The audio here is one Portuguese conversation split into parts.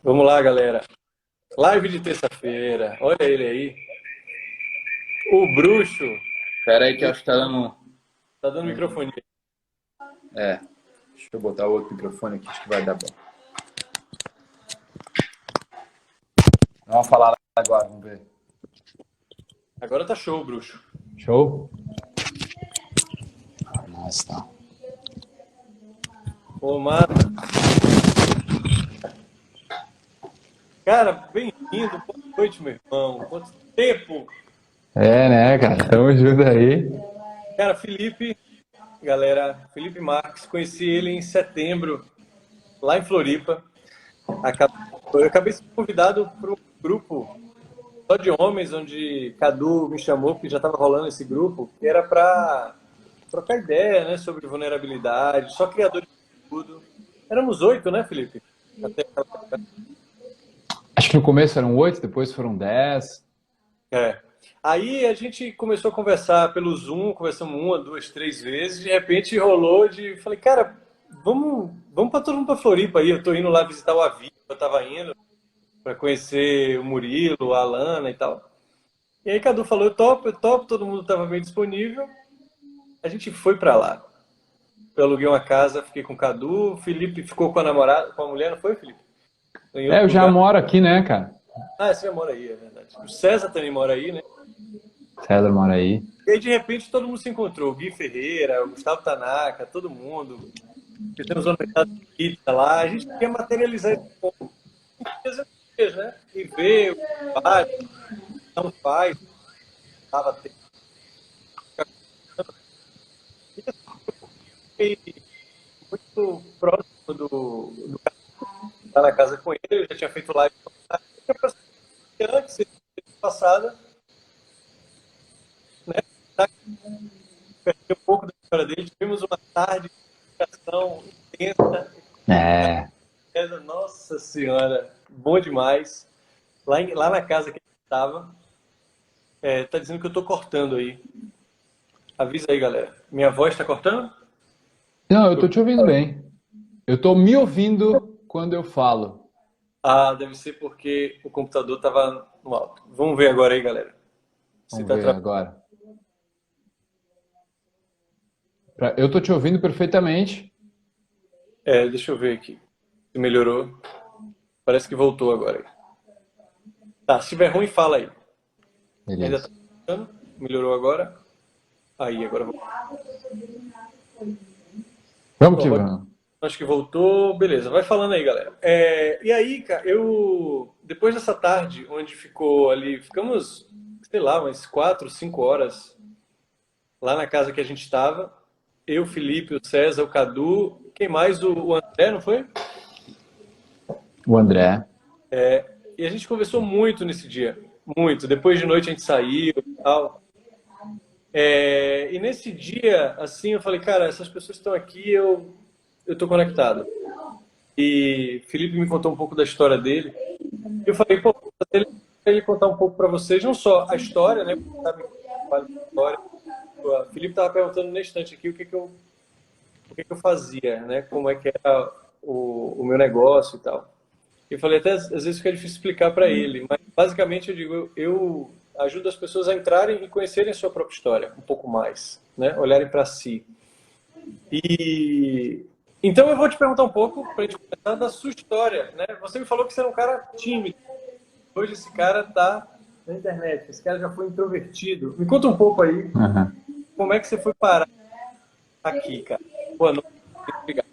Vamos lá, galera. Live de terça-feira. Olha ele aí. O bruxo. Pera aí que eu acho que tá dando. Tá dando microfone. É. Deixa eu botar o outro microfone aqui, acho que vai dar bom. Vamos falar agora, vamos ver. Agora tá show, bruxo. Show? Mas tá. Ô, mano. Cara, bem-vindo. Boa noite, meu irmão. Quanto tempo? É, né, cara? Tamo junto aí. Cara, Felipe, galera, Felipe Marques, conheci ele em setembro, lá em Floripa. Eu acabei sendo convidado para um grupo só de homens, onde Cadu me chamou, porque já estava rolando esse grupo, que era para trocar ideia, né, sobre vulnerabilidade, só criadores de conteúdo. Éramos 8, né, Felipe? Até aquela época. Acho que no começo eram 8, depois foram 10. É. Aí a gente começou a conversar pelo Zoom, conversamos uma, duas, três vezes, de repente rolou de, falei, cara, vamos para todo mundo para Floripa aí, eu tô indo lá visitar o Avi, eu tava indo para conhecer o Murilo, a Alana e tal. E aí Cadu falou, eu topo, todo mundo tava bem disponível. A gente foi para lá. Eu aluguei uma casa, fiquei com o Cadu, o Felipe ficou com a namorada, com a mulher, não foi, Felipe? Em É, outro eu já lugar. moro aqui, né, cara? Ah, você já mora aí, é verdade. O César também mora aí, né? César mora aí. E aí, de repente, todo mundo se encontrou. O Gui Ferreira, o Gustavo Tanaka, todo mundo. Fizemos uma mercado de pizza lá. A gente queria materializar esse ponto. Dias, né? E ver o que faz, não faz, estava tendo. E muito próximo do cara que tá na casa com ele. Eu já tinha feito live antes, semana passada, né? Um pouco da história dele. Tivemos uma tarde de comunicação intensa. É. Nossa Senhora, bom demais. Lá na casa que a gente estava, tá dizendo que eu tô cortando aí. Avisa aí, galera. Minha voz tá cortando? Não, eu tô te ouvindo bem. Eu tô me ouvindo quando eu falo. Ah, deve ser porque o computador tava no alto. Vamos ver agora aí, galera. Se Vamos tá ver tra... agora. Eu tô te ouvindo perfeitamente. Deixa eu ver aqui. Se melhorou. Parece que voltou agora. Tá, se tiver ruim, fala aí. Ainda tá Beleza. funcionando? Melhorou agora? Aí, agora voltou. Vamos Bom, que agora vamos. acho que voltou. Beleza, vai falando aí, galera. E aí, cara, depois dessa tarde, onde ficou ali, ficamos, sei lá, umas 4, 5 horas lá na casa que a gente estava. Eu, Felipe, o César, o Cadu, quem mais? O André, não foi? O André. E a gente conversou muito nesse dia. Muito. Depois de noite a gente saiu e tal. E nesse dia, assim, eu falei, cara, essas pessoas estão aqui, eu tô conectado. E Felipe me contou um pouco da história dele. Eu falei, pô, ele contar um pouco para vocês, não só a história, né? Porque sabe que eu trabalho com história. O Felipe estava perguntando no instante aqui o que que eu fazia, né? Como é que era o meu negócio e tal. Eu falei até às vezes fica difícil explicar para ele, mas basicamente eu digo, eu ajudo as pessoas a entrarem e conhecerem a sua própria história um pouco mais, né? Olharem para si. E então eu vou te perguntar um pouco para a gente começar da sua história, né? Você me falou que você era um cara tímido. Hoje esse cara tá na internet, esse cara já foi introvertido. Me conta um pouco aí, Aham. como é que você foi parar aqui, cara? Boa noite, obrigado.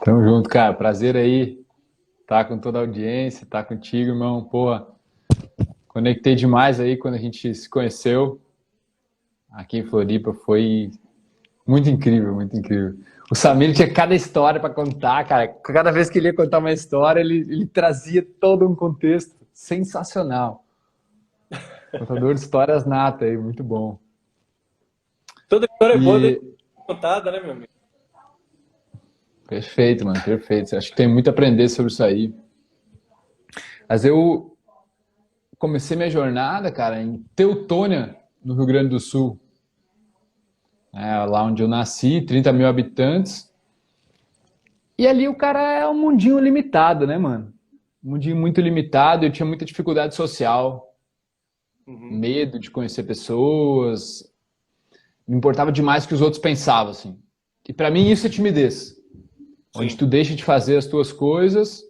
Tamo junto, cara. Prazer aí. Tá com toda a audiência, tá contigo, irmão. Pô, conectei demais aí quando a gente se conheceu. Aqui em Floripa foi muito incrível, muito incrível. O Samir tinha cada história para contar, cara. Cada vez que ele ia contar uma história, ele trazia todo um contexto sensacional. Contador de histórias nata aí, muito bom. Toda história é boa E desde contada, né, meu amigo? perfeito, mano, perfeito. Acho que tem muito a aprender sobre isso aí. Mas eu comecei minha jornada, cara, em Teutônia, no Rio Grande do Sul. É, lá onde eu nasci, 30 mil habitantes. E ali o cara é um mundinho limitado, né, mano? um mundinho muito limitado, eu tinha muita dificuldade social, Uhum. medo de conhecer pessoas, me importava demais o que os outros pensavam, assim. E pra mim isso é timidez, onde Sim. tu deixa de fazer as tuas coisas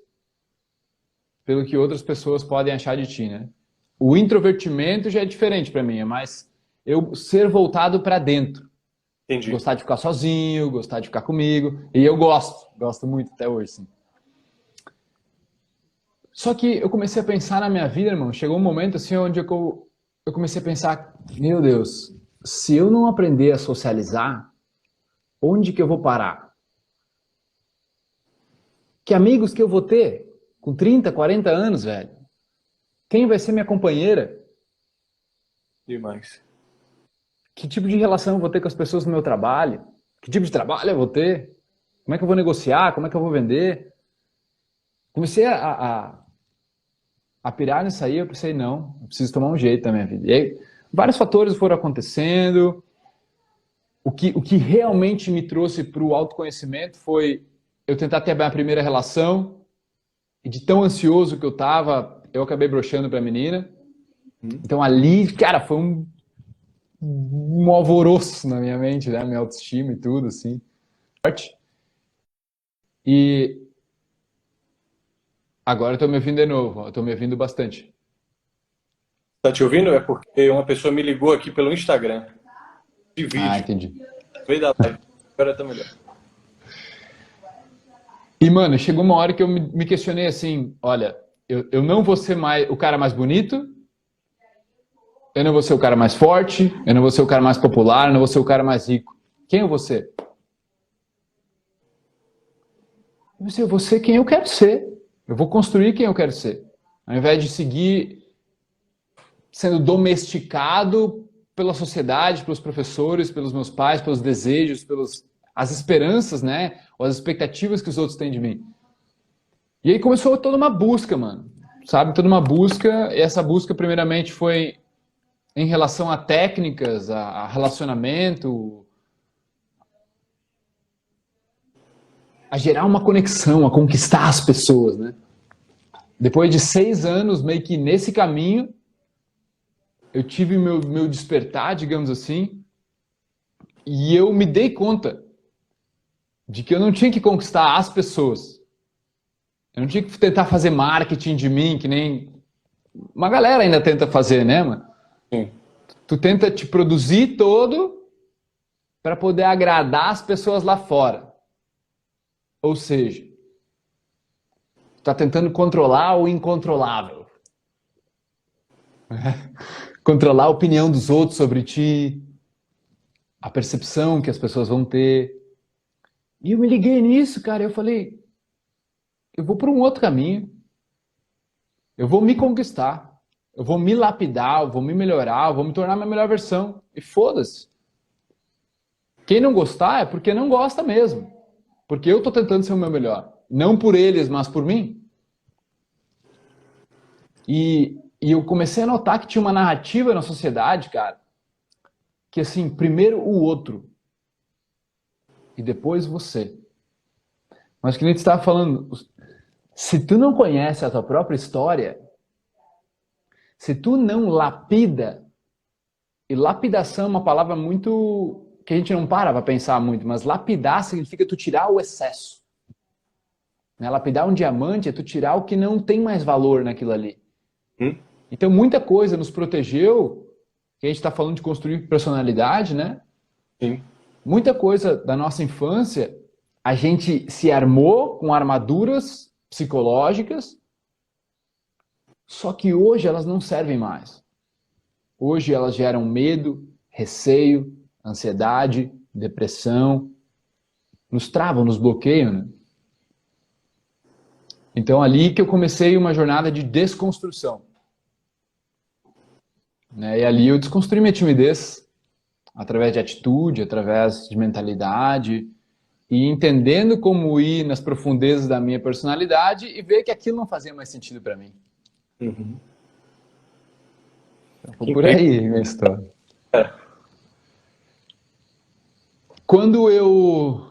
pelo que outras pessoas podem achar de ti, né? O introvertimento já é diferente pra mim, é mais eu ser voltado pra dentro, Entendi. gostar de ficar sozinho, gostar de ficar comigo, e eu gosto muito até hoje, sim. Só que eu comecei a pensar na minha vida, irmão, chegou um momento assim onde eu comecei a pensar, meu Deus, se eu não aprender a socializar, onde que eu vou parar? Que amigos que eu vou ter com 30, 40 anos, velho? Quem vai ser minha companheira? Demais. Que tipo de relação eu vou ter com as pessoas no meu trabalho? Que tipo de trabalho eu vou ter? Como é que eu vou negociar? Como é que eu vou vender? Comecei a pirar nisso aí, eu pensei, não, eu preciso tomar um jeito da minha vida. E aí, vários fatores foram acontecendo. O que realmente me trouxe para o autoconhecimento foi eu tentar ter a minha primeira relação, e de tão ansioso que eu estava, eu acabei broxando para a menina. Então ali, cara, foi um alvoroço na minha mente, né? Minha autoestima e tudo, assim. E agora eu tô me ouvindo de novo, eu tô me ouvindo bastante. Tá te ouvindo? É porque uma pessoa me ligou aqui pelo Instagram, de Ah, vídeo, entendi. no meio da live. Agora tá melhor. E, mano, chegou uma hora que eu me questionei assim, olha, eu não vou ser mais o cara mais bonito, eu não vou ser o cara mais forte, eu não vou ser o cara mais popular, eu não vou ser o cara mais rico. Quem eu vou ser? Eu vou ser quem eu quero ser. Eu vou construir quem eu quero ser. Ao invés de seguir sendo domesticado pela sociedade, pelos professores, pelos meus pais, pelos desejos, pelas as esperanças, né? Ou as expectativas que os outros têm de mim. E aí começou toda uma busca, mano. Sabe? Toda uma busca. E essa busca, primeiramente, foi em relação a técnicas, a relacionamento, a gerar uma conexão, a conquistar as pessoas, né? Depois de 6 anos, meio que nesse caminho, eu tive meu despertar, digamos assim, e eu me dei conta de que eu não tinha que conquistar as pessoas. Eu não tinha que tentar fazer marketing de mim, que nem uma galera ainda tenta fazer, né, mano? Sim. Tu tenta te produzir todo para poder agradar as pessoas lá fora. Ou seja, tu tá tentando controlar o incontrolável. Controlar a opinião dos outros sobre ti, a percepção que as pessoas vão ter. E eu me liguei nisso, cara. Eu falei, eu vou por um outro caminho. Eu vou me conquistar. Eu vou me lapidar, eu vou me melhorar, eu vou me tornar a minha melhor versão. E foda-se. Quem não gostar é porque não gosta mesmo. Porque eu tô tentando ser o meu melhor. Não por eles, mas por mim. E eu comecei a notar que tinha uma narrativa na sociedade, cara, que assim, primeiro o outro e depois você. Mas que nem tu estava falando, se tu não conhece a tua própria história, se tu não lapida, e lapidação é uma palavra muito que a gente não para pensar muito, mas lapidar significa tu tirar o excesso. Né? Lapidar um diamante é tu tirar o que não tem mais valor naquilo ali. Então muita coisa nos protegeu, que a gente está falando de construir personalidade, né? Sim. Muita coisa da nossa infância, a gente se armou com armaduras psicológicas, só que hoje elas não servem mais. Hoje elas geram medo, receio, ansiedade, depressão, nos travam, nos bloqueiam, né? Então ali que eu comecei uma jornada de desconstrução. Né? E ali eu desconstruí minha timidez através de atitude, através de mentalidade, e entendendo como ir nas profundezas da minha personalidade e ver que aquilo não fazia mais sentido para mim. Uhum. Então, foi por aí minha história. É. Quando eu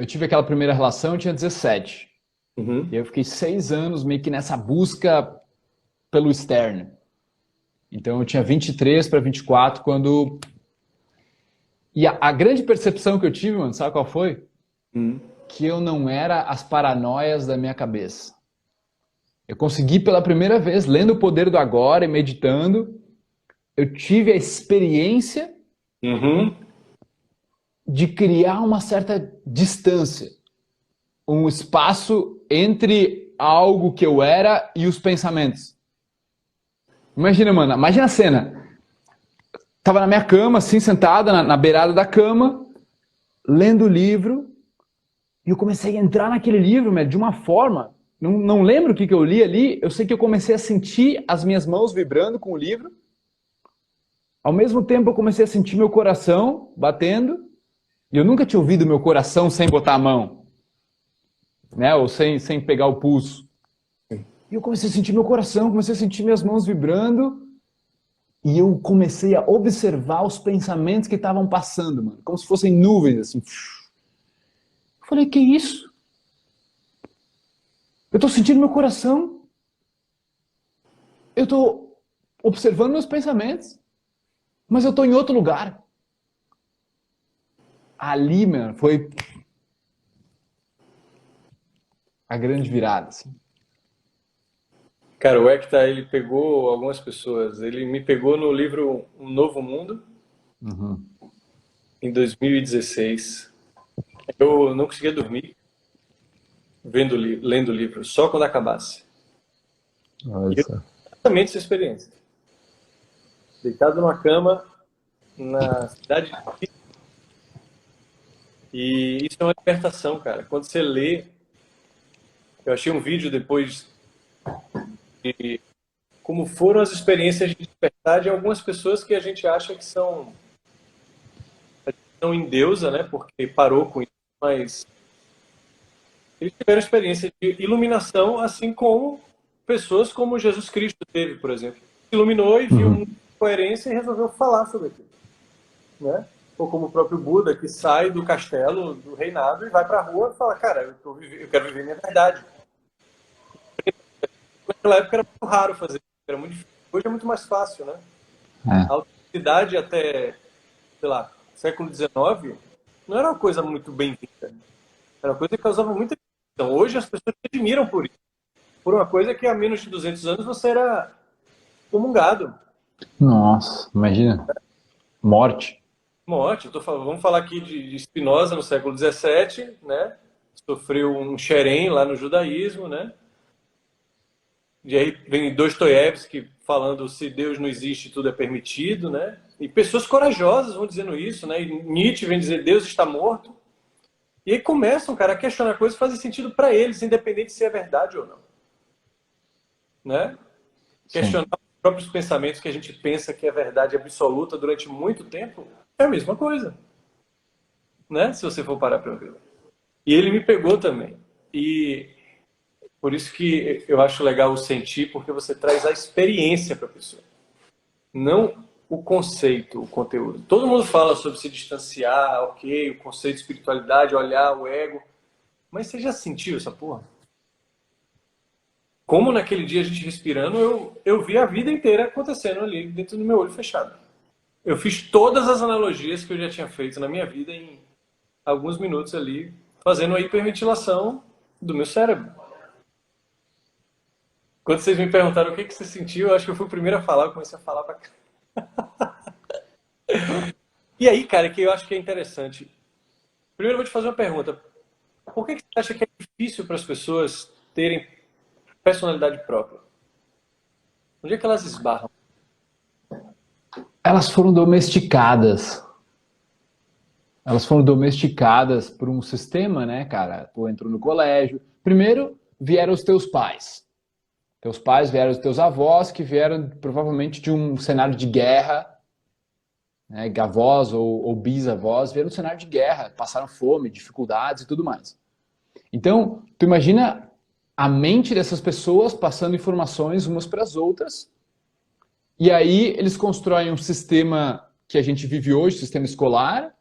tive aquela primeira relação, eu tinha 17. Uhum. E eu fiquei 6 anos meio que nessa busca pelo externo. Então eu tinha 23 para 24 quando... E a grande percepção que eu tive, mano, sabe qual foi? Que eu não era as paranoias da minha cabeça. Eu consegui pela primeira vez, lendo O Poder do Agora e meditando, eu tive a experiência Uhum. de criar uma certa distância, um espaço entre algo que eu era e os pensamentos. Imagina, mano, imagina a cena. Tava na minha cama, assim, sentada na beirada da cama, lendo o livro, e eu comecei a entrar naquele livro, de uma forma, não lembro o que eu li ali, eu sei que eu comecei a sentir as minhas mãos vibrando com o livro, ao mesmo tempo eu comecei a sentir meu coração batendo, e eu nunca tinha ouvido meu coração sem botar a mão, né, ou sem pegar o pulso. E eu comecei a sentir meu coração, comecei a sentir minhas mãos vibrando, e eu comecei a observar os pensamentos que estavam passando, mano, como se fossem nuvens, assim. Eu falei, que isso? Eu tô sentindo meu coração. Eu tô observando meus pensamentos. Mas eu tô em outro lugar. Ali, mano, foi a grande virada, assim. Cara, o Ekta, ele pegou algumas pessoas. Ele me pegou no livro Um Novo Mundo, em 2016. Eu não conseguia dormir lendo o livro, só quando acabasse. E eu tive exatamente essa experiência. Deitado numa cama, na cidade de... E isso é uma libertação, cara. Quando você lê... Eu achei um vídeo depois de como foram as experiências de despertar de algumas pessoas que a gente acha que são em deusa, né? Porque parou com isso, mas eles tiveram experiência de iluminação, assim como pessoas como Jesus Cristo teve, por exemplo. Se iluminou e viu uma coerência e resolveu falar sobre aquilo, né? Ou como o próprio Buda, que sai do castelo, do reinado e vai para a rua e fala, cara, eu quero viver minha verdade. Naquela época era muito raro fazer isso, era muito difícil. Hoje é muito mais fácil, né? A autenticidade até, sei lá, século XIX, não era uma coisa muito bem-vinda. Era uma coisa que causava muita então, hoje as pessoas te admiram por isso. Por uma coisa que há menos de 200 anos você era comungado. Nossa, imagina. Morte. Morte. Vamos falar aqui de Spinoza no século XVII, né? Sofreu um xerém lá no judaísmo, né? E aí vem Dostoiévski falando se Deus não existe, tudo é permitido, né? E pessoas corajosas vão dizendo isso, né? E Nietzsche vem dizer Deus está morto. E aí começam, cara, a questionar coisas que fazem sentido para eles, independente se é verdade ou não. Né? Questionar os próprios pensamentos que a gente pensa que é verdade absoluta durante muito tempo é a mesma coisa. Né? Se você for parar para ver. E ele me pegou também. E por isso que eu acho legal o sentir, porque você traz a experiência para a pessoa. Não o conceito, o conteúdo. Todo mundo fala sobre se distanciar, ok, o conceito de espiritualidade, olhar o ego. Mas você já sentiu essa porra? Como naquele dia a gente respirando, eu vi a vida inteira acontecendo ali dentro do meu olho fechado. Eu fiz todas as analogias que eu já tinha feito na minha vida em alguns minutos ali, fazendo a hiperventilação do meu cérebro. Quando vocês me perguntaram o que você sentiu, eu acho que eu fui o primeiro a falar, eu comecei a falar pra cá. E aí, cara, que eu acho que é interessante. Primeiro eu vou te fazer uma pergunta. Por que você acha que é difícil para as pessoas terem personalidade própria? Onde é que elas esbarram? Elas foram domesticadas. Elas foram domesticadas por um sistema, né, cara? Tu entrou no colégio. Primeiro vieram os teus pais. Teus pais vieram os teus avós, que vieram provavelmente de um cenário de guerra, né? Avós ou bisavós vieram de um cenário de guerra, passaram fome, dificuldades e tudo mais. Então, tu imagina a mente dessas pessoas passando informações umas para as outras, e aí eles constroem um sistema que a gente vive hoje, sistema escolar,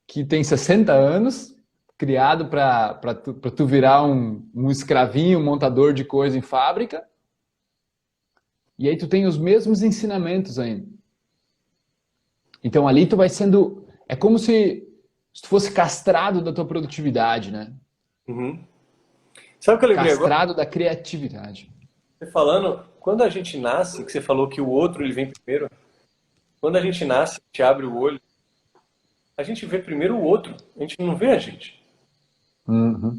que tem 60 anos, criado para tu virar um escravinho, um montador de coisa em fábrica. E aí tu tem os mesmos ensinamentos ainda. Então ali tu vai sendo... É como se tu fosse castrado da tua produtividade, né? Uhum. Sabe o que eu lembrei agora? Castrado da criatividade. Você falando, quando a gente nasce, que você falou que o outro ele vem primeiro, quando a gente nasce, a gente abre o olho, a gente vê primeiro o outro, a gente não vê a gente. Uhum.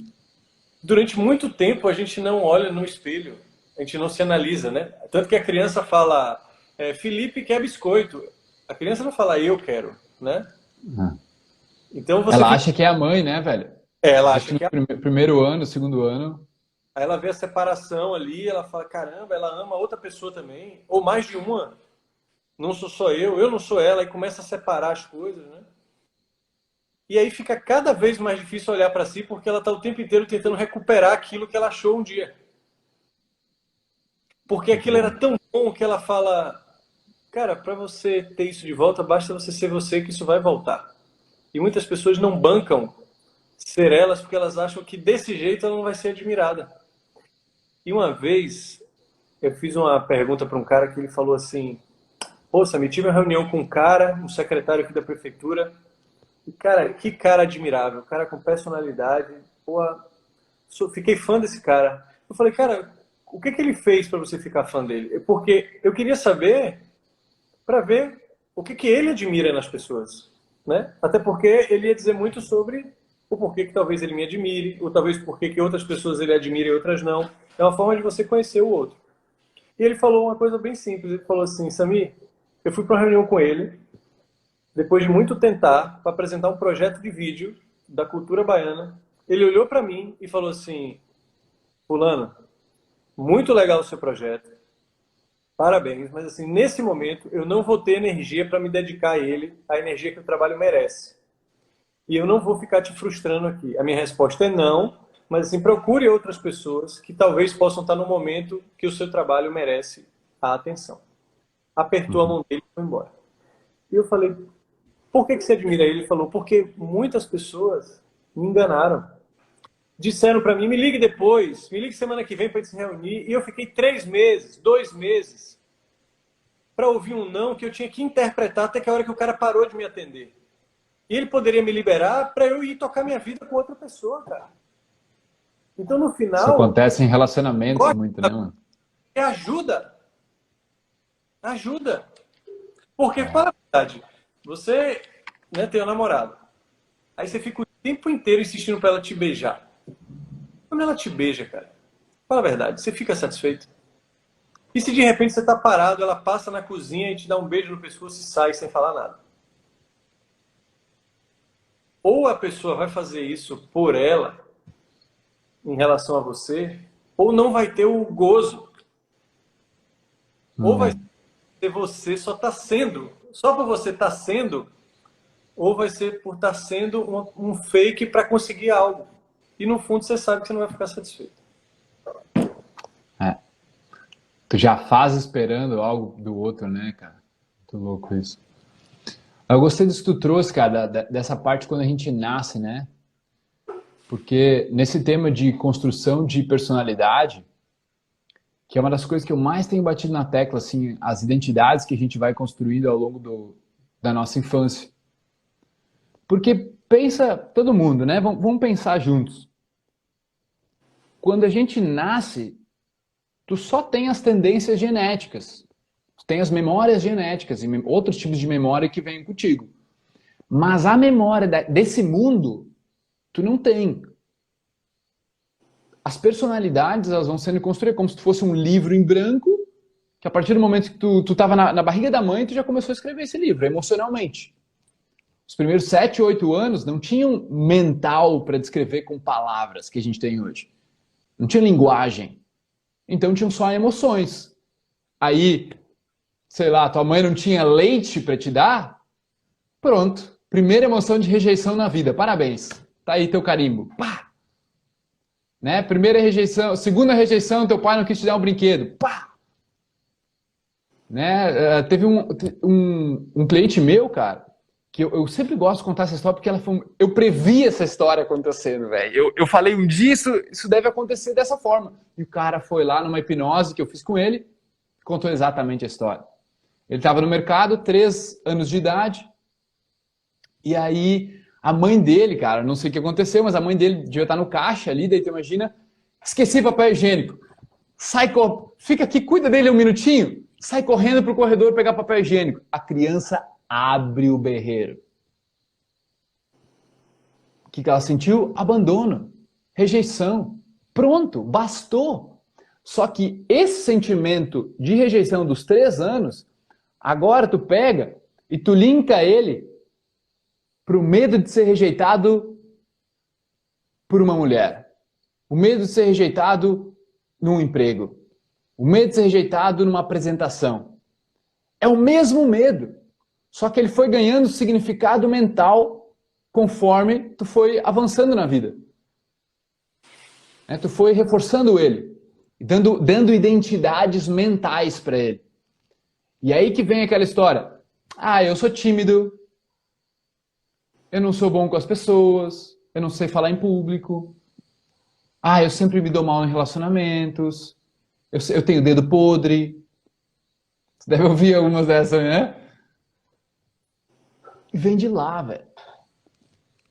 Durante muito tempo a gente não olha no espelho, a gente não se analisa, né? Tanto que a criança fala, Felipe quer biscoito. A criança não fala, eu quero, né? Uhum. Então você Ela acha que é a mãe, né, velho? ela Acho acha que que no primeiro ano, segundo ano. aí ela vê a separação ali, ela fala, caramba, ela ama outra pessoa também, ou mais de uma. Não sou só eu não sou ela, e começa a separar as coisas, né? E aí fica cada vez mais difícil olhar para si, porque ela está o tempo inteiro tentando recuperar aquilo que ela achou um dia. Porque aquilo era tão bom que ela fala, cara, para você ter isso de volta, basta você ser você que isso vai voltar. E muitas pessoas não bancam ser elas porque elas acham que desse jeito ela não vai ser admirada. E uma vez eu fiz uma pergunta para um cara que ele falou assim, pô, Samir, tive uma reunião com um cara, um secretário aqui da prefeitura, e cara, que cara admirável, cara com personalidade, pô, fiquei fã desse cara. Eu falei, cara, o que ele fez para você ficar fã dele? Porque eu queria saber, para ver o que ele admira nas pessoas, né? Até porque ele ia dizer muito sobre o porquê que talvez ele me admire, ou talvez porquê que outras pessoas ele admire e outras não. É uma forma de você conhecer o outro. E ele falou uma coisa bem simples, ele falou assim, Samir, eu fui para uma reunião com ele, depois de muito tentar, para apresentar um projeto de vídeo da cultura baiana. Ele olhou para mim e falou assim, fulano, muito legal o seu projeto, parabéns, mas assim, nesse momento eu não vou ter energia para me dedicar a ele, a energia que o trabalho merece. E eu não vou ficar te frustrando aqui. A minha resposta é não, mas assim, procure outras pessoas que talvez possam estar no momento que o seu trabalho merece a atenção. Apertou a mão dele e foi embora. E eu falei, por que você admira ele? Ele falou, porque muitas pessoas me enganaram. Disseram para mim, me ligue depois, me ligue semana que vem para gente se reunir. E eu fiquei 3 meses, 2 meses, para ouvir um não que eu tinha que interpretar até que a hora que o cara parou de me atender. E ele poderia me liberar para eu ir tocar minha vida com outra pessoa, cara. Então, no final... Isso acontece em relacionamentos muito, né, mano? Ajuda. Ajuda. Porque, fala a verdade, você, né, tem um namorado. Aí você fica o tempo inteiro insistindo para ela te beijar. Quando ela te beija, cara, fala a verdade, você fica satisfeito? E se de repente você tá parado, ela passa na cozinha e te dá um beijo no pescoço e sai sem falar nada? Ou a pessoa vai fazer isso por ela, em relação a você, ou não vai ter o gozo. Ou vai ser você só tá sendo, só por você estar sendo, ou vai ser por estar sendo um fake para conseguir algo. E no fundo você sabe que você não vai ficar satisfeito. É. Tu já faz esperando algo do outro, né, cara? Muito louco isso. Eu gostei disso que tu trouxe, cara, dessa parte quando a gente nasce, né? Porque nesse tema de construção de personalidade, que é uma das coisas que eu mais tenho batido na tecla, assim, as identidades que a gente vai construindo ao longo da nossa infância. Porque pensa, todo mundo, né? Vamos pensar juntos. Quando a gente nasce, tu só tem as tendências genéticas. Tu tem as memórias genéticas e outros tipos de memória que vêm contigo. Mas a memória desse mundo, tu não tem. As personalidades, elas vão sendo construídas como se tu fosse um livro em branco, que a partir do momento que tu estava na barriga da mãe, tu já começou a escrever esse livro, emocionalmente. Os primeiros 7, 8 anos não tinham mental para descrever com palavras que a gente tem hoje. Não tinha linguagem. Então tinham só emoções. Aí, sei lá, tua mãe não tinha leite para te dar? Pronto. Primeira emoção de rejeição na vida. Parabéns. Tá aí teu carimbo. Pá! Né? Primeira rejeição. Segunda rejeição, teu pai não quis te dar um brinquedo. Pá! Né? Teve um cliente meu, cara, que eu sempre gosto de contar essa história porque eu previ essa história acontecendo, velho. Eu falei um dia, isso deve acontecer dessa forma. E o cara foi lá numa hipnose que eu fiz com ele, contou exatamente a história. Ele estava no mercado, 3 anos de idade, e aí a mãe dele, cara, não sei o que aconteceu, mas a mãe dele devia estar no caixa ali, daí tu imagina, esqueci papel higiênico. Fica aqui, cuida dele um minutinho, sai correndo pro corredor pegar papel higiênico. A criança abre o berreiro. O que ela sentiu? Abandono, rejeição. Pronto, bastou. Só que esse sentimento de rejeição dos 3 anos, agora tu pega e tu linka ele pro medo de ser rejeitado por uma mulher. O medo de ser rejeitado num emprego. O medo de ser rejeitado numa apresentação. É o mesmo medo. Só que ele foi ganhando significado mental conforme tu foi avançando na vida. Tu foi reforçando ele. Dando identidades mentais para ele. E aí que vem aquela história. Eu sou tímido. Eu não sou bom com as pessoas. Eu não sei falar em público. Eu sempre me dou mal em relacionamentos. Eu tenho dedo podre. Você deve ouvir algumas dessas, né? E vem de lá, velho.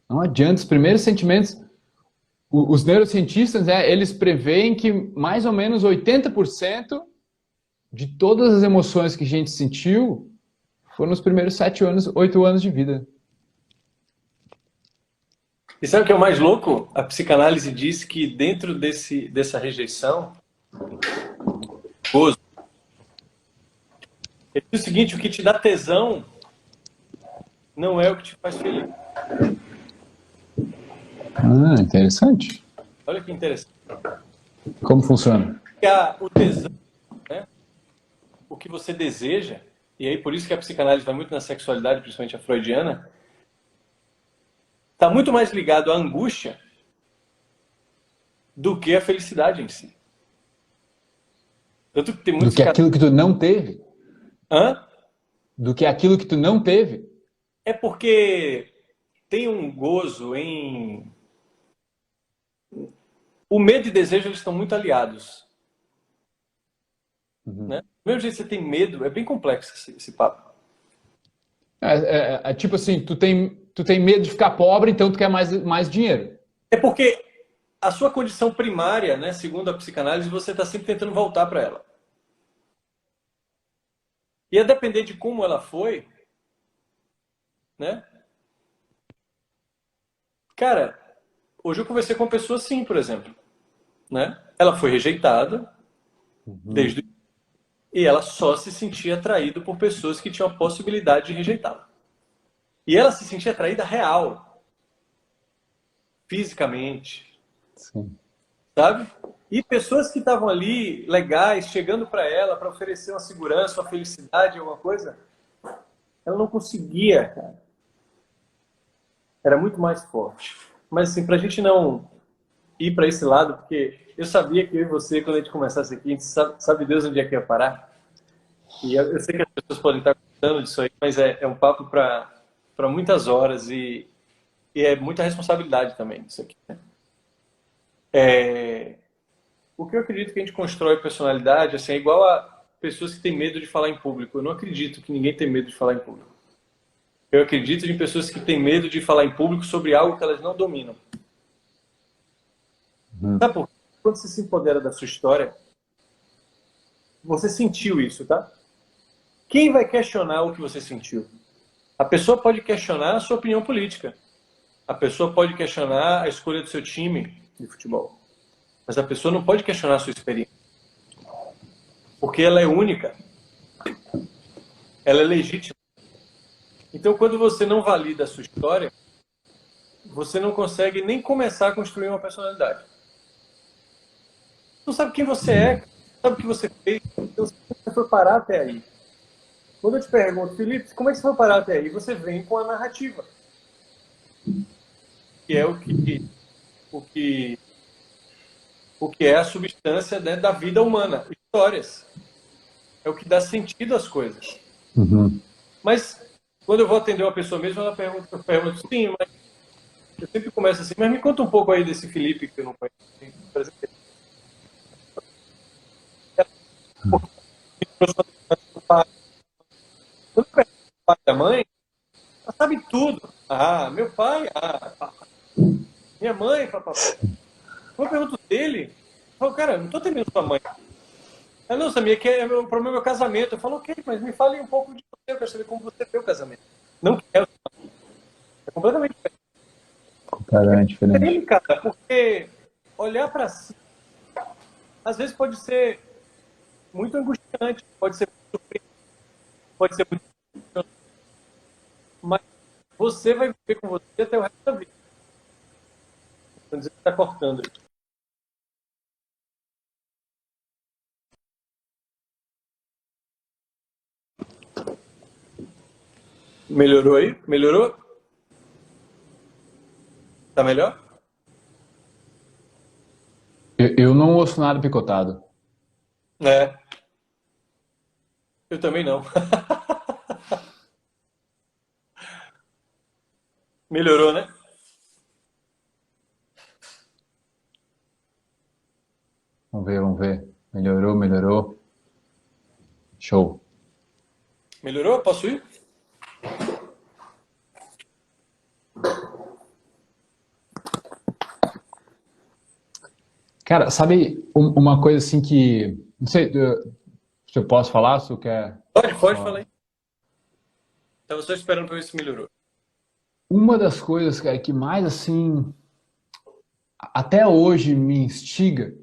Não adianta. Os primeiros sentimentos... Os neurocientistas, eles preveem que mais ou menos 80% de todas as emoções que a gente sentiu foram nos primeiros 7 anos, 8 anos de vida. E sabe o que é o mais louco? A psicanálise diz que dentro dessa rejeição, gozo. Ele diz o seguinte, o que te dá tesão não é o que te faz feliz. Interessante. Olha que interessante. Como funciona? O tesão, né? O que você deseja, e aí por isso que a psicanálise vai muito na sexualidade, principalmente a freudiana, está muito mais ligado à angústia do que à felicidade em si. Tanto que tem muitos do que aquilo que tu não teve? Hã? Do que aquilo que tu não teve? É porque tem um gozo em... O medo e o desejo, eles estão muito aliados. Né? Do mesmo jeito que você tem medo, é bem complexo esse papo. Tipo assim, tu tem medo de ficar pobre, então tu quer mais dinheiro. É porque a sua condição primária, né, segundo a psicanálise, você está sempre tentando voltar para ela. E a depender de como ela foi, né? Cara, hoje eu conversei com uma pessoa assim, por exemplo. Né? Ela foi rejeitada desde o... E ela só se sentia atraída por pessoas que tinham a possibilidade de rejeitá-la. E ela se sentia atraída real. Fisicamente. Sim. Sabe? E pessoas que estavam ali, legais, chegando para ela, para oferecer uma segurança, uma felicidade, alguma coisa, ela não conseguia, cara. Era muito mais forte. Mas assim, pra gente não ir para esse lado, porque eu sabia que eu e você, quando a gente começasse aqui, a gente sabe Deus onde é que ia parar. E eu sei que as pessoas podem estar gostando disso aí, mas é um papo para muitas horas e é muita responsabilidade também isso aqui. Né? O que eu acredito que a gente constrói personalidade assim, é igual a pessoas que têm medo de falar em público. Eu não acredito que ninguém tem medo de falar em público. Eu acredito em pessoas que têm medo de falar em público sobre algo que elas não dominam. Sabe por quê? Quando você se empodera da sua história, você sentiu isso, tá? Quem vai questionar o que você sentiu? A pessoa pode questionar a sua opinião política. A pessoa pode questionar a escolha do seu time de futebol. Mas a pessoa não pode questionar a sua experiência. Porque ela é única. Ela é legítima. Então, quando você não valida a sua história, você não consegue nem começar a construir uma personalidade. Você não sabe quem você é, não sabe o que você fez, então você foi parar até aí. Quando eu te pergunto, Felipe, como é que você foi parar até aí? Você vem com a narrativa. Que é o que é a substância, né, da vida humana. Histórias. É o que dá sentido às coisas. Uhum. Mas quando eu vou atender uma pessoa mesmo, ela pergunta, eu pergunto, sim, mas eu sempre começo assim, mas me conta um pouco aí desse Felipe que eu não conheço. Assim, por exemplo, quando eu pergunto o pai e a mãe, ela sabe tudo. Ah, meu pai, minha mãe, papapá. Quando eu pergunto dele, eu falo, cara, não tô atendendo sua mãe. Ela, não, Samir, que é o problema é meu casamento. Eu falo, ok, mas me fale um pouco de você, eu quero saber como você vê o casamento. Não quero, é completamente Caramba, diferente. diferente, cara, porque olhar para si, às vezes pode ser muito angustiante, pode ser muito sofrido, pode ser muito emocionante, mas você vai viver com você até o resto da vida. Então, dizer que está cortando. Melhorou aí? Melhorou? Tá melhor? Eu não ouço nada picotado. É, eu também não. Melhorou, né? Vamos ver, vamos ver. Melhorou, melhorou. Show. Melhorou? Posso ir? Cara, sabe uma coisa assim que. Não sei se eu posso falar, se eu quer Pode falar só. aí. Tava só esperando para ver se melhorou. Uma das coisas, cara, que mais assim, até hoje me instiga,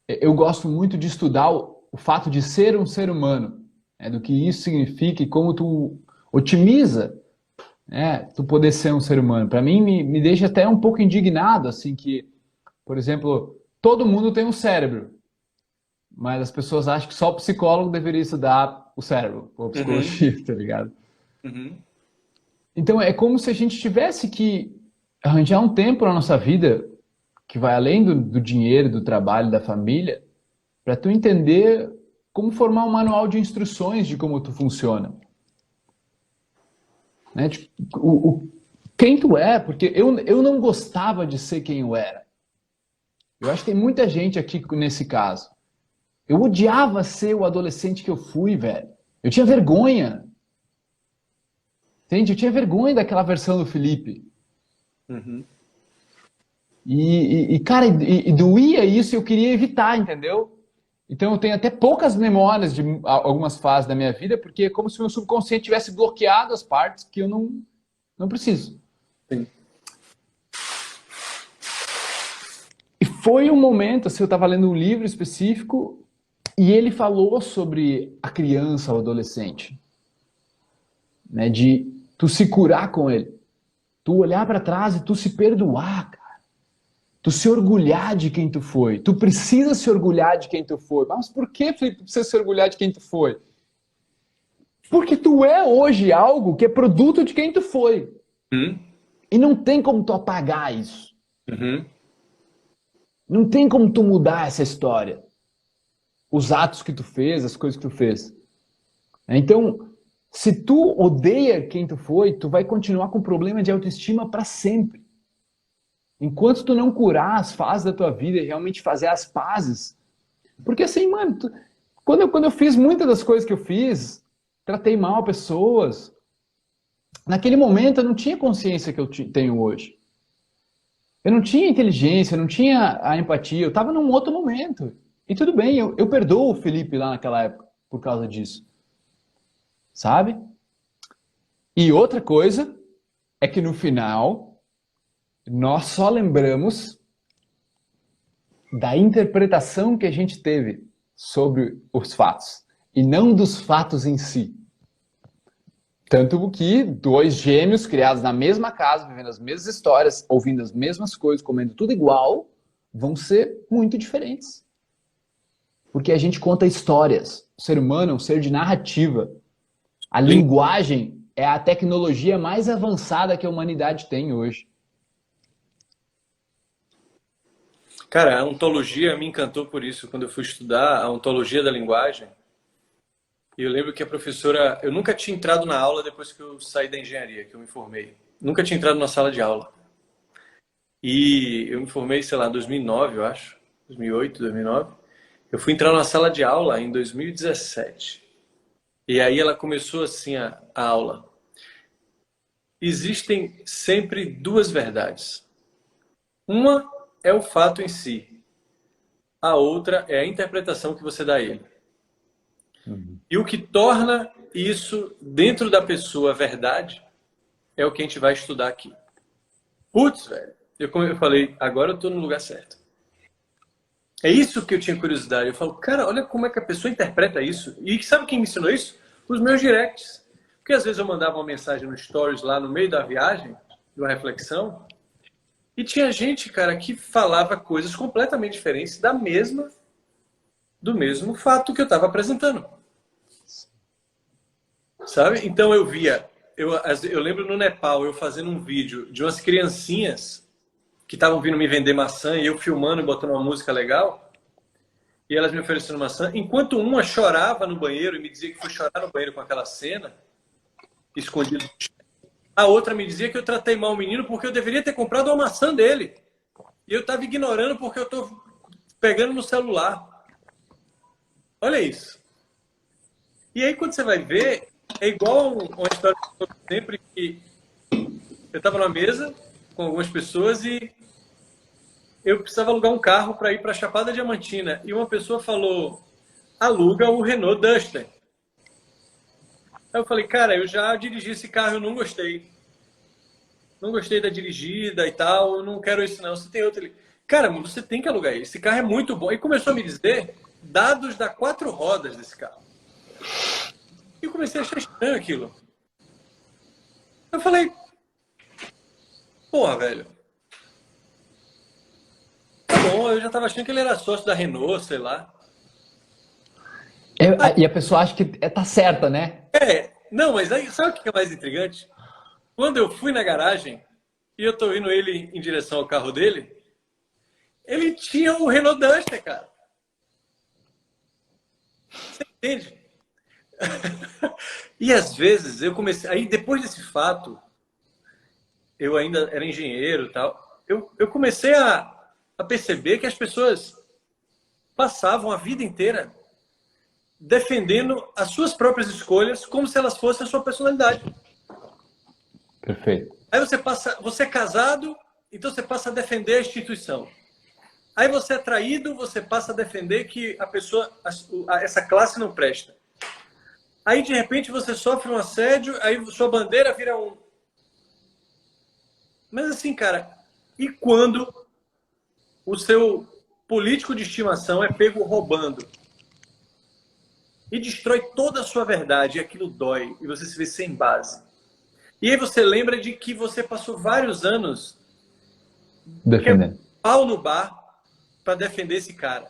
eu gosto muito de estudar o fato de ser um ser humano, né, do que isso significa e como tu otimiza, né, tu poder ser um ser humano. Para mim, me deixa até um pouco indignado, assim, que, por exemplo, todo mundo tem um cérebro, mas as pessoas acham que só o psicólogo deveria estudar o cérebro, ou Uhum, psicologia, tá ligado? uhum. Então é como se a gente tivesse que arranjar um tempo na nossa vida que vai além do dinheiro, do trabalho, da família, para tu entender como formar um manual de instruções de como tu funciona. Né? Tipo, quem tu é, porque eu não gostava de ser quem eu era. Eu acho que tem muita gente aqui nesse caso. Eu odiava ser o adolescente que eu fui, velho. Eu tinha vergonha. Entende? Eu tinha vergonha daquela versão do Felipe. Uhum. Cara, doía isso e eu queria evitar, entendeu? Então eu tenho até poucas memórias de algumas fases da minha vida, porque é como se o meu subconsciente tivesse bloqueado as partes que eu não preciso. Sim. E foi um momento, assim, eu estava lendo um livro específico e ele falou sobre a criança, o adolescente, né, de tu se curar com ele, tu olhar para trás e tu se perdoar, cara. Tu se orgulhar de quem tu foi. Tu precisa se orgulhar de quem tu foi. Mas por que, Felipe, tu precisa se orgulhar de quem tu foi? Porque tu é hoje algo que é produto de quem tu foi. Uhum. E não tem como tu apagar isso. Uhum. Não tem como tu mudar essa história. Os atos que tu fez, as coisas que tu fez. Então, se tu odeia quem tu foi, tu vai continuar com problema de autoestima para sempre. Enquanto tu não curar as fases da tua vida e realmente fazer as pazes. Porque assim, mano, quando eu fiz muitas das coisas que eu fiz, tratei mal pessoas, naquele momento eu não tinha consciência que eu tenho hoje. Eu não tinha inteligência, eu não tinha a empatia, eu estava num outro momento. E tudo bem, eu perdoo o Felipe lá naquela época por causa disso, sabe? E outra coisa é que no final nós só lembramos da interpretação que a gente teve sobre os fatos e não dos fatos em si. Tanto que dois gêmeos criados na mesma casa, vivendo as mesmas histórias, ouvindo as mesmas coisas, comendo tudo igual, vão ser muito diferentes. Porque a gente conta histórias. O ser humano é um ser de narrativa. A Lin- linguagem é a tecnologia mais avançada que a humanidade tem hoje. Cara, a ontologia me encantou por isso. Quando eu fui estudar a ontologia da linguagem, E eu lembro que a professora... Eu nunca tinha entrado na aula depois que eu saí da engenharia, que eu me formei. Nunca tinha entrado na sala de aula. E eu me formei, sei lá, em 2009, eu acho. 2008, 2009. Eu fui entrar na sala de aula em 2017. E aí ela começou assim a aula. Existem sempre duas verdades. Uma é o fato em si. A outra é a interpretação que você dá a ele. E o que torna isso dentro da pessoa verdade é o que a gente vai estudar aqui. Putz, velho. Eu falei, agora eu tô no lugar certo. É isso que eu tinha curiosidade. Eu falo, cara, olha como é que a pessoa interpreta isso. E sabe quem me ensinou isso? Os meus directs. Porque às vezes eu mandava uma mensagem no Stories lá no meio da viagem, de uma reflexão, e tinha gente, cara, que falava coisas completamente diferentes do mesmo fato que eu estava apresentando. Sabe? Então eu via, eu lembro no Nepal, eu fazendo um vídeo de umas criancinhas que estavam vindo me vender maçã e eu filmando e botando uma música legal, e elas me oferecendo maçã, enquanto uma chorava no banheiro e me dizia que foi chorar no banheiro com aquela cena, escondido. A outra me dizia que eu tratei mal o menino porque eu deveria ter comprado uma maçã dele. E eu estava ignorando porque eu estou pegando no celular. Olha isso. E aí quando você vai ver, é igual uma história que eu conto sempre, que eu estava numa mesa com algumas pessoas e eu precisava alugar um carro para ir para Chapada Diamantina. E uma pessoa falou, aluga o Renault Duster. Aí eu falei, cara, eu já dirigi esse carro, eu não gostei. Não gostei da dirigida e tal, eu não quero esse não. Você tem outro ali. Cara, você tem que alugar ele. Esse carro é muito bom. E começou a me dizer dados da 4 rodas desse carro. E eu comecei a achar estranho aquilo. Eu falei, porra, velho. Tá bom, eu já tava achando que ele era sócio da Renault, sei lá. E a pessoa acha que tá certa, né? Não, mas aí, sabe o que é mais intrigante? Quando eu fui na garagem e eu tô indo ele em direção ao carro dele, ele tinha o Renault Duster, cara. Você entende? E às vezes eu comecei... Aí depois desse fato, eu ainda era engenheiro e tal, eu comecei a perceber que as pessoas passavam a vida inteira defendendo as suas próprias escolhas como se elas fossem a sua personalidade. Perfeito. Aí você é casado, então você passa a defender a instituição. Aí você é traído, você passa a defender que a pessoa, essa classe não presta. Aí de repente você sofre um assédio, aí sua bandeira vira um... Mas assim, cara, e quando o seu político de estimação é pego roubando? E destrói toda a sua verdade, e aquilo dói, e você se vê sem base. E aí você lembra de que você passou vários anos defendendo pau no bar para defender esse cara.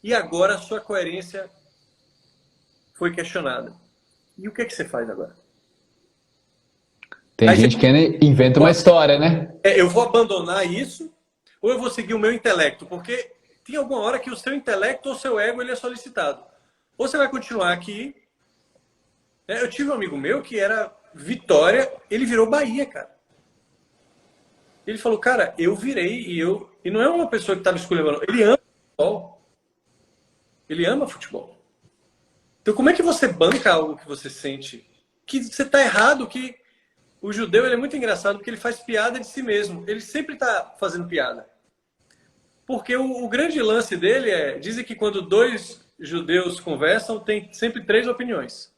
E agora a sua coerência foi questionada. E o que é que você faz agora? Tem aí gente que inventa uma história, né? Eu vou abandonar isso ou eu vou seguir o meu intelecto? Porque tem alguma hora que o seu intelecto ou o seu ego ele é solicitado. Ou você vai continuar aqui. Eu tive um amigo meu que era Vitória, ele virou Bahia, cara. Ele falou, cara, eu virei e não é uma pessoa que estava escolhendo, ele ama futebol. Ele ama futebol. Então como é que você banca algo que você sente? Que você está errado, que o judeu ele é muito engraçado porque ele faz piada de si mesmo. Ele sempre está fazendo piada. Porque o grande lance dele dizem que quando 2 judeus conversam, tem sempre 3 opiniões.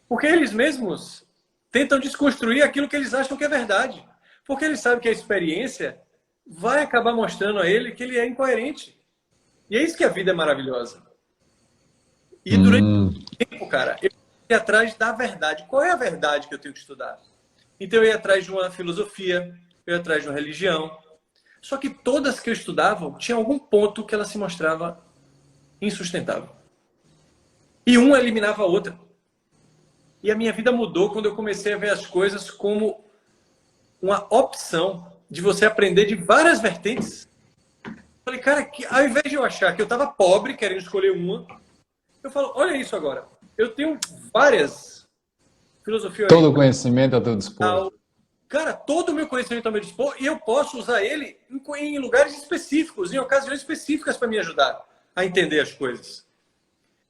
Porque eles mesmos tentam desconstruir aquilo que eles acham que é verdade. Porque eles sabem que a experiência vai acabar mostrando a ele que ele é incoerente. E é isso que a vida é maravilhosa. E durante muito tempo, cara, eu ia atrás da verdade. Qual é a verdade que eu tenho que estudar? Então eu ia atrás de uma filosofia, eu ia atrás de uma religião. Só que todas que eu estudava, tinha algum ponto que ela se mostrava insustentável. E uma eliminava a outra. E a minha vida mudou quando eu comecei a ver as coisas como uma opção de você aprender de várias vertentes. Eu falei, cara, ao invés de eu achar que eu estava pobre, querendo escolher uma, eu falo, olha isso agora. eu tenho várias filosofias. Todo o conhecimento a teu dispor. Cara, todo o meu conhecimento ao meu dispor e eu posso usar ele em lugares específicos, em ocasiões específicas para me ajudar a entender as coisas.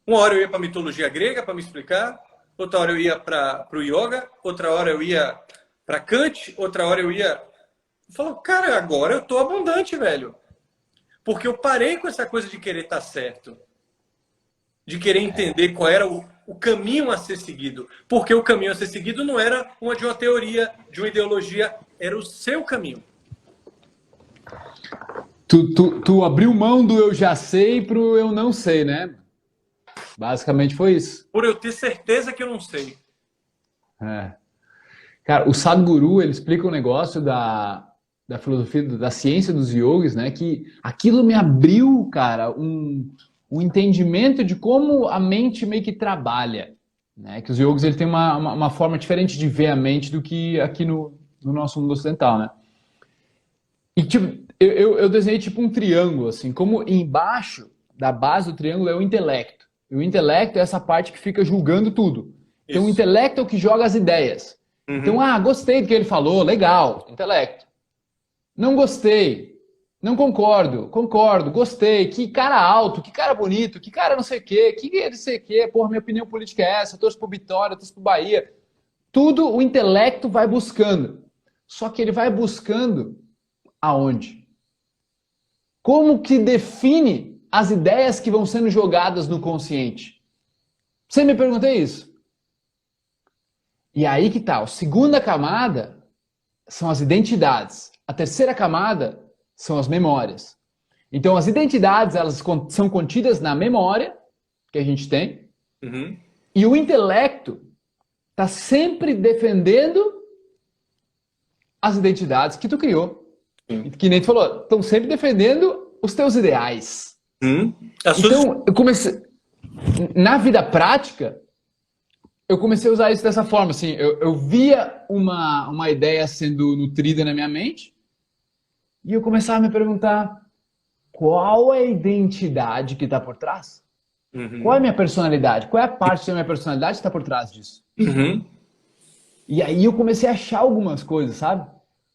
Uma hora eu ia para a mitologia grega para me explicar, outra hora eu ia para o yoga, outra hora eu ia para Kant, outra hora eu ia... Eu falo, cara, agora eu tô abundante, velho. Porque eu parei com essa coisa de querer estar certo. De querer entender qual era o caminho a ser seguido. Porque o caminho a ser seguido não era de uma teoria, de uma ideologia, era o seu caminho. Tu abriu mão do eu já sei pro eu não sei, né? Basicamente foi isso. Por eu ter certeza que eu não sei. É. Cara, o Sadhguru, ele explica um negócio da filosofia, da ciência dos yogis, né? Que aquilo me abriu, cara, um entendimento de como a mente meio que trabalha, né? Que os yogis, ele tem uma forma diferente de ver a mente do que aqui no nosso mundo ocidental, né? E, tipo, eu desenhei, tipo, um triângulo, assim, como embaixo da base do triângulo é o intelecto. E o intelecto é essa parte que fica julgando tudo. Então, o intelecto é o que joga as ideias. Uhum. Então, gostei do que ele falou, legal, intelecto. Não gostei, não concordo, gostei, que cara alto, que cara bonito, que cara não sei o quê, que não sei o quê, porra, minha opinião política é essa, eu torço pro Vitória, eu torço pro Bahia. Tudo o intelecto vai buscando. Só que ele vai buscando aonde? Como que define as ideias que vão sendo jogadas no consciente? Você me perguntou isso? E aí que tá, a segunda camada são as identidades. A terceira camada são as memórias. Então, as identidades, elas são contidas na memória que a gente tem. Uhum. E o intelecto está sempre defendendo as identidades que tu criou. Que nem tu falou, estão sempre defendendo os teus ideais. Então, eu comecei... Na vida prática, eu comecei a usar isso dessa forma. Assim, eu via uma ideia sendo nutrida na minha mente e eu começava a me perguntar qual é a identidade que está por trás? Uhum. Qual é a minha personalidade? Qual é a parte da minha personalidade que está por trás disso? Uhum. E aí eu comecei a achar algumas coisas, sabe?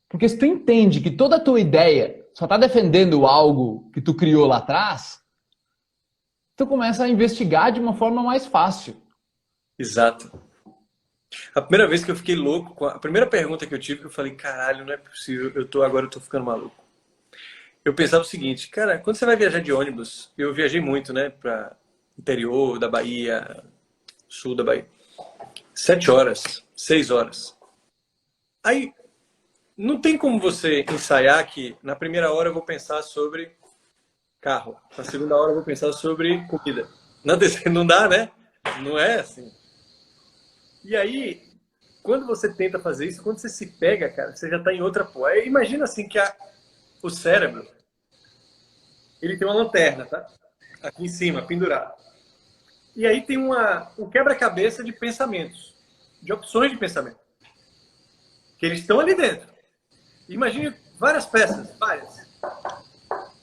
Porque se tu entende que toda a tua ideia só está defendendo algo que tu criou lá atrás, tu começa a investigar de uma forma mais fácil. Exato. A primeira vez que eu fiquei louco, a primeira pergunta que eu tive, que eu falei, caralho, não é possível, agora eu tô ficando maluco. Eu pensava o seguinte, cara, quando você vai viajar de ônibus, eu viajei muito, né, para interior da Bahia, sul da Bahia, 7 horas, 6 horas. Aí, não tem como você ensaiar que na primeira hora eu vou pensar sobre carro, na segunda hora eu vou pensar sobre comida. Não dá, né? Não é assim. E aí, quando você tenta fazer isso, quando você se pega, cara, você já está em outra porra. Imagina assim que o cérebro, ele tem uma lanterna, tá? Aqui em cima, pendurado. E aí tem um quebra-cabeça de pensamentos, de opções de pensamento. Que eles estão ali dentro. Imagine várias peças, várias.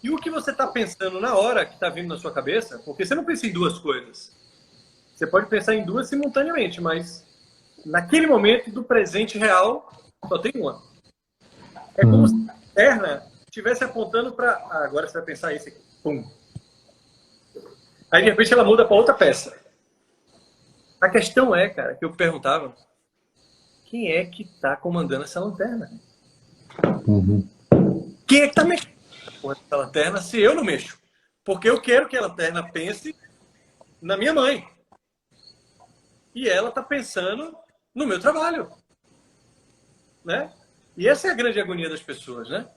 E o que você está pensando na hora que está vindo na sua cabeça, porque você não pensa em duas coisas. Você pode pensar em duas simultaneamente, mas naquele momento do presente real, só tem uma. É como se a lanterna estivesse apontando para... agora você vai pensar isso aqui. Pum. Aí, de repente, ela muda para outra peça. A questão é, cara, que eu perguntava, quem é que está comandando essa lanterna? Uhum. Quem é que está mexendo essa lanterna se eu não mexo? Porque eu quero que a lanterna pense na minha mãe. E ela está pensando no meu trabalho. Né? E essa é a grande agonia das pessoas, né?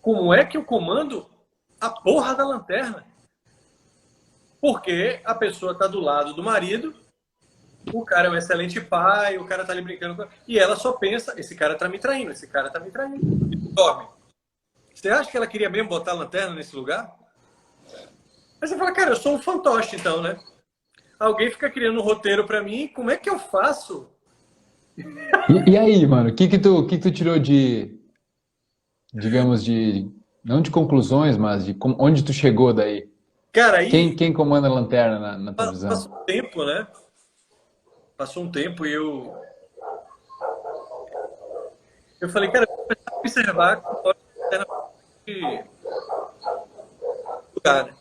Como é que eu comando a porra da lanterna? Porque a pessoa está do lado do marido, o cara é um excelente pai, o cara está ali brincando com... E ela só pensa, esse cara está me traindo, esse cara está me traindo. E dorme. Você acha que ela queria mesmo botar a lanterna nesse lugar? Aí você fala, cara, eu sou um fantoche então, né? Alguém fica criando um roteiro para mim, como é que eu faço? E aí, mano, o que tu tirou de, digamos, não de conclusões, mas de onde tu chegou daí? Cara, aí Quem comanda a lanterna na tua visão? passa o tempo, né? passou um tempo e eu falei, cara, eu vou começar a observar com de lugar, né?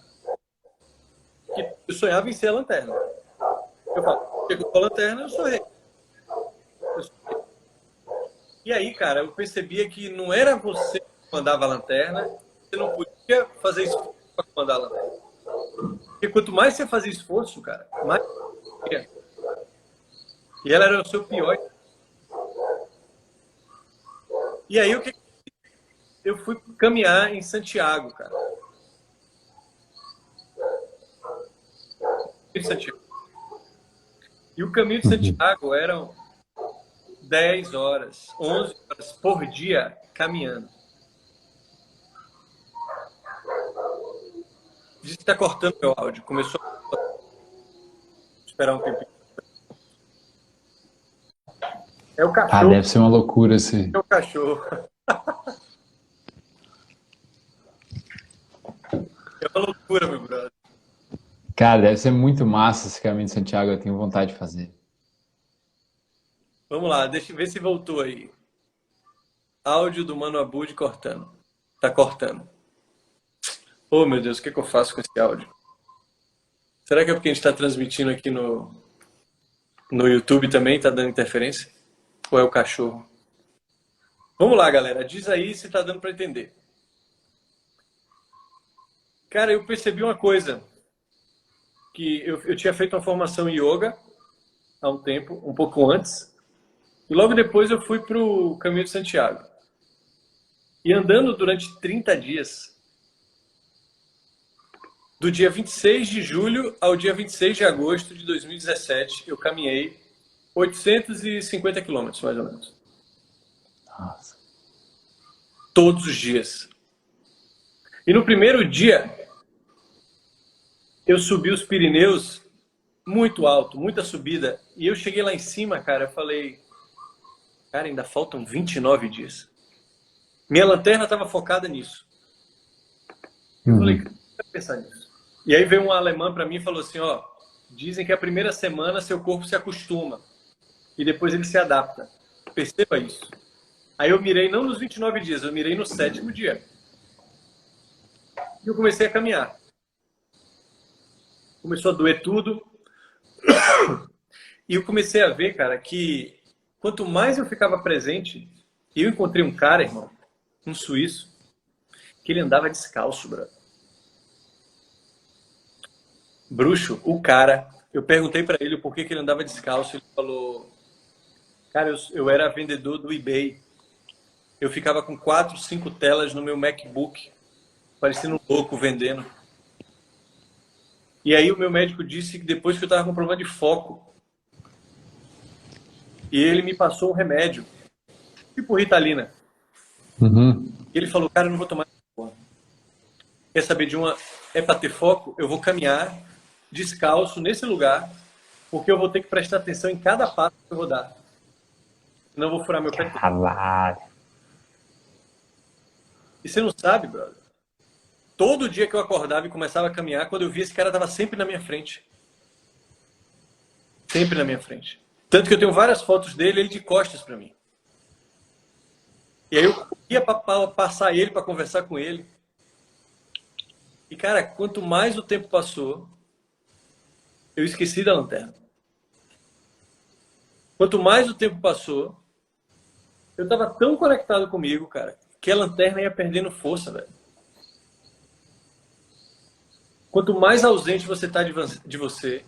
Que eu sonhava em ser a lanterna. Eu falo, chegou com a lanterna, eu sou rei. E aí, cara, eu percebia que não era você que mandava a lanterna, você não podia fazer esforço para comandar a lanterna. Porque quanto mais você fazia esforço, cara, mais você ia. E ela era o seu pior. E aí, o que eu fui caminhar em Santiago, cara. Em Santiago. E o caminho de Santiago eram 10 horas, 11 horas por dia caminhando. Diz que está cortando meu áudio. Começou a esperar um tempinho. É o cachorro. Ah, deve ser uma loucura esse. É o cachorro. É uma loucura, meu brother. Cara, deve ser muito massa esse caminho de Santiago, eu tenho vontade de fazer. Vamos lá, deixa eu ver se voltou aí. Áudio do Mano Abud cortando. Tá cortando. Oh, meu Deus, o que eu faço com esse áudio? Será que é porque a gente está transmitindo aqui no YouTube também? Tá dando interferência? Ou é o cachorro? Vamos lá, galera. Diz aí se tá dando para entender. Cara, eu percebi uma coisa. Que eu tinha feito uma formação em yoga há um tempo, um pouco antes. E logo depois eu fui para o Caminho de Santiago. E andando durante 30 dias, do dia 26 de julho ao dia 26 de agosto de 2017, eu caminhei 850 quilômetros, mais ou menos. Nossa. Todos os dias. E no primeiro dia, eu subi os Pirineus muito alto, muita subida. E eu cheguei lá em cima, cara, eu falei, cara, ainda faltam 29 dias. Minha lanterna estava focada nisso. Eu falei, cara, eu quero pensar nisso. E aí veio um alemão para mim e falou assim, ó, dizem que a primeira semana seu corpo se acostuma e depois ele se adapta. Perceba isso. Aí eu mirei não nos 29 dias, eu mirei no 7º dia. E eu comecei a caminhar. Começou a doer tudo. E eu comecei a ver, cara, que quanto mais eu ficava presente, eu encontrei um cara, irmão, um suíço, que ele andava descalço, brother. Bruxo, o cara, eu perguntei pra ele o porquê que ele andava descalço, ele falou, cara, eu era vendedor do eBay, eu ficava com 4, 5 telas no meu MacBook, parecendo um louco vendendo. E aí o meu médico disse que depois que eu tava com problema de foco, e ele me passou um remédio, tipo Ritalina. E ele falou, cara, eu não vou tomar essa porra. Quer saber de uma? É pra ter foco? Eu vou caminhar descalço nesse lugar, porque eu vou ter que prestar atenção em cada passo que eu vou dar. Senão eu vou furar meu pé. Caralho. E você não sabe, brother. Todo dia que eu acordava e começava a caminhar, quando eu via esse cara tava sempre na minha frente. Sempre na minha frente. Tanto que eu tenho várias fotos dele, ele de costas pra mim. E aí eu ia passar ele para conversar com ele. E, cara, quanto mais o tempo passou, eu esqueci da lanterna. Quanto mais o tempo passou, eu tava tão conectado comigo, cara, que a lanterna ia perdendo força, velho. Quanto mais ausente você tá de você,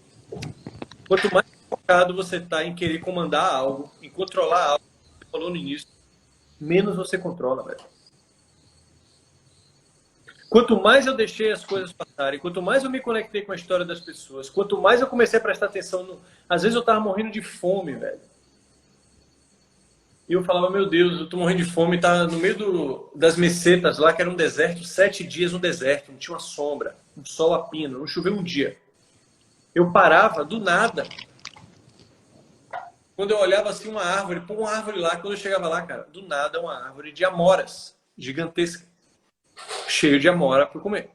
quanto mais focado você tá em querer comandar algo, em controlar algo, que você falou no início, menos você controla, velho. Quanto mais eu deixei as coisas passarem, quanto mais eu me conectei com a história das pessoas, quanto mais eu comecei a prestar atenção no... Às vezes eu tava morrendo de fome, velho. E eu falava, meu Deus, eu tô morrendo de fome, tá no meio das mesetas lá, que era um deserto, 7 dias no deserto, não tinha uma sombra, um sol a pino, não choveu um dia. Eu parava do nada. Quando eu olhava assim uma árvore, pô, uma árvore lá, quando eu chegava lá, cara, do nada uma árvore de amoras, gigantesca, cheio de amora para comer.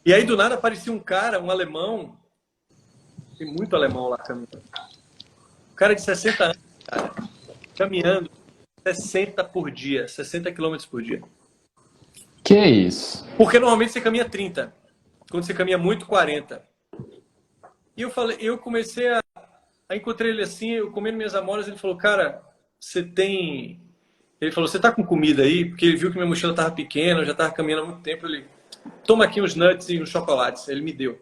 E aí do nada aparecia um cara, um alemão, tem muito alemão lá caminhando. cara de 60 anos, cara, caminhando 60 por dia, 60 quilômetros por dia. Que isso? Porque normalmente você caminha 30. Quando você caminha muito, 40. E eu comecei a encontrar ele assim, eu comendo minhas amoras, ele falou, cara, você tem... Ele falou, você tá com comida aí? Porque ele viu que minha mochila tava pequena, eu já tava caminhando há muito tempo. Ele, toma aqui uns nuts e uns chocolates. Ele me deu.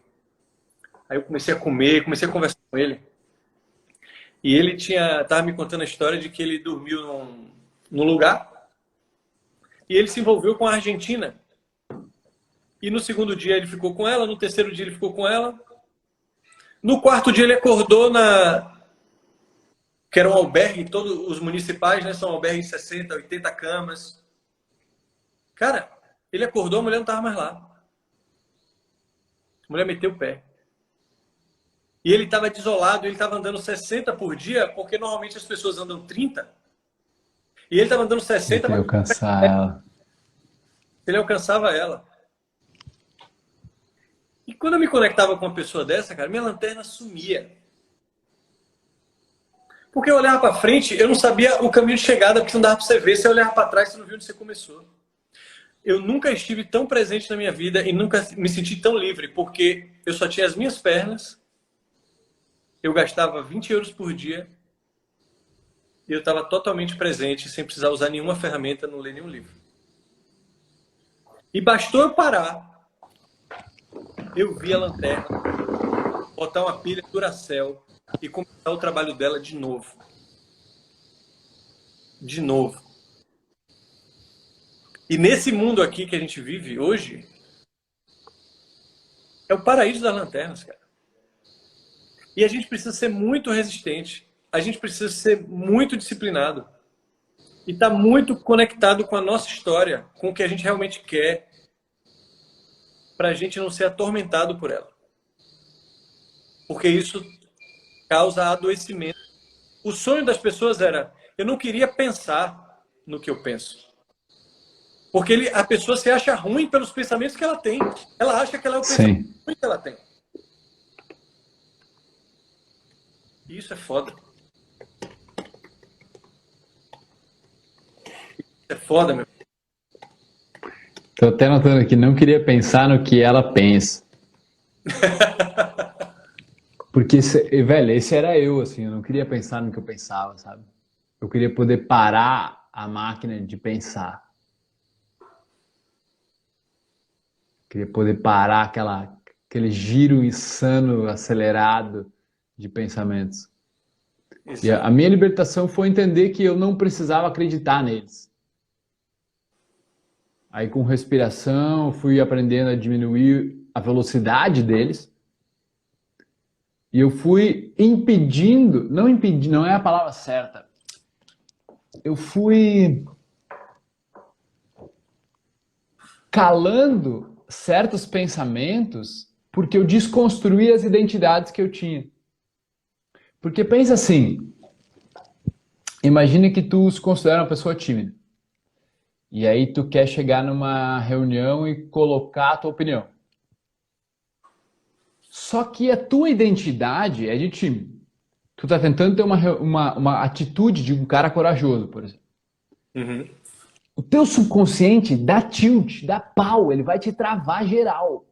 Aí eu comecei a comer, comecei a conversar com ele. E ele tava me contando a história de que ele dormiu num lugar e ele se envolveu com a Argentina. E no segundo dia ele ficou com ela, no terceiro dia ele ficou com ela. No quarto dia ele acordou que era um albergue, todos os municipais, né, são albergues de 60, 80 camas. Cara, ele acordou, a mulher não estava mais lá. A mulher meteu o pé. E ele estava desolado, ele estava andando 60 por dia, porque normalmente as pessoas andam 30. E ele estava andando 60, Ele alcançar ela. ele alcançava ela. E quando eu me conectava com uma pessoa dessa, cara, minha lanterna sumia. Porque eu olhava para frente, eu não sabia o caminho de chegada, porque não dava para você ver. Se eu olhava para trás, você não viu onde você começou. Eu nunca estive tão presente na minha vida e nunca me senti tão livre, porque eu só tinha as minhas pernas, eu gastava 20 euros por dia e eu estava totalmente presente, sem precisar usar nenhuma ferramenta, não ler nenhum livro. E bastou eu parar, eu vi a lanterna, botar uma pilha Duracell e começar o trabalho dela de novo. De novo. E nesse mundo aqui que a gente vive hoje, é o paraíso das lanternas, cara. E a gente precisa ser muito resistente. A gente precisa ser muito disciplinado. E estar muito conectado com a nossa história, com o que a gente realmente quer, para a gente não ser atormentado por ela. Porque isso causa adoecimento. O sonho das pessoas era, eu não queria pensar no que eu penso. Porque a pessoa se acha ruim pelos pensamentos que ela tem. Ela acha que ela é o pensamento ruim que ela tem. E isso é foda. Isso é foda, meu. Tô até notando aqui, não queria pensar no que ela pensa. Porque, velho, esse era eu, assim, eu não queria pensar no que eu pensava, sabe? Eu queria poder parar a máquina de pensar. Queria poder parar aquele giro insano, acelerado de pensamentos. E a minha libertação foi entender que eu não precisava acreditar neles. Aí com respiração, fui aprendendo a diminuir a velocidade deles. E eu fui impedindo, não é a palavra certa. Eu fui calando certos pensamentos porque eu desconstruí as identidades que eu tinha. Porque pensa assim, imagina que tu se considera uma pessoa tímida. E aí tu quer chegar numa reunião e colocar a tua opinião. Só que a tua identidade é de tímido. Tu tá tentando ter uma atitude de um cara corajoso, por exemplo. Uhum. O teu subconsciente dá tilt, dá pau, ele vai te travar geral.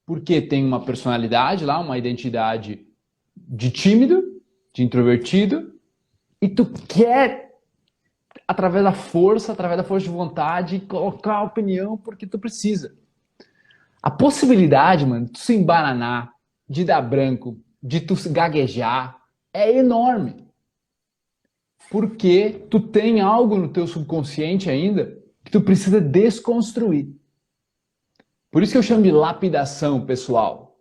Porque tem uma personalidade lá, uma identidade de tímido, de introvertido, e tu quer, através da força de vontade, colocar a opinião porque tu precisa. A possibilidade, mano, de tu se embananar, de dar branco, de tu gaguejar, é enorme. Porque tu tem algo no teu subconsciente ainda que tu precisa desconstruir. Por isso que eu chamo de lapidação pessoal.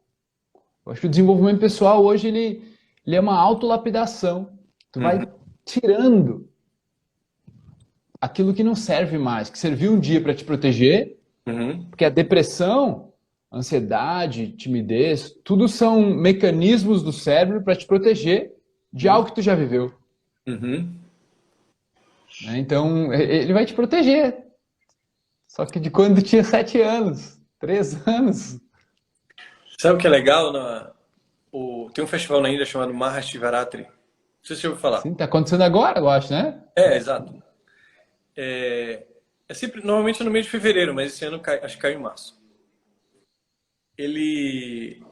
Eu acho que o desenvolvimento pessoal hoje ele é uma autolapidação. Tu vai tirando aquilo que não serve mais, que serviu um dia para te proteger, porque a depressão, ansiedade, timidez, tudo são mecanismos do cérebro para te proteger de algo que tu já viveu. Então, ele vai te proteger. Só que de quando tu tinha 7 anos, 3 anos. Sabe o que é legal? Tem um festival na Índia chamado Mahashivaratri. sei se você ouviu falar. Sim, tá acontecendo agora, eu acho, né? Exato. É sempre, normalmente é no mês de fevereiro, mas esse ano acho que caiu em março. Ele...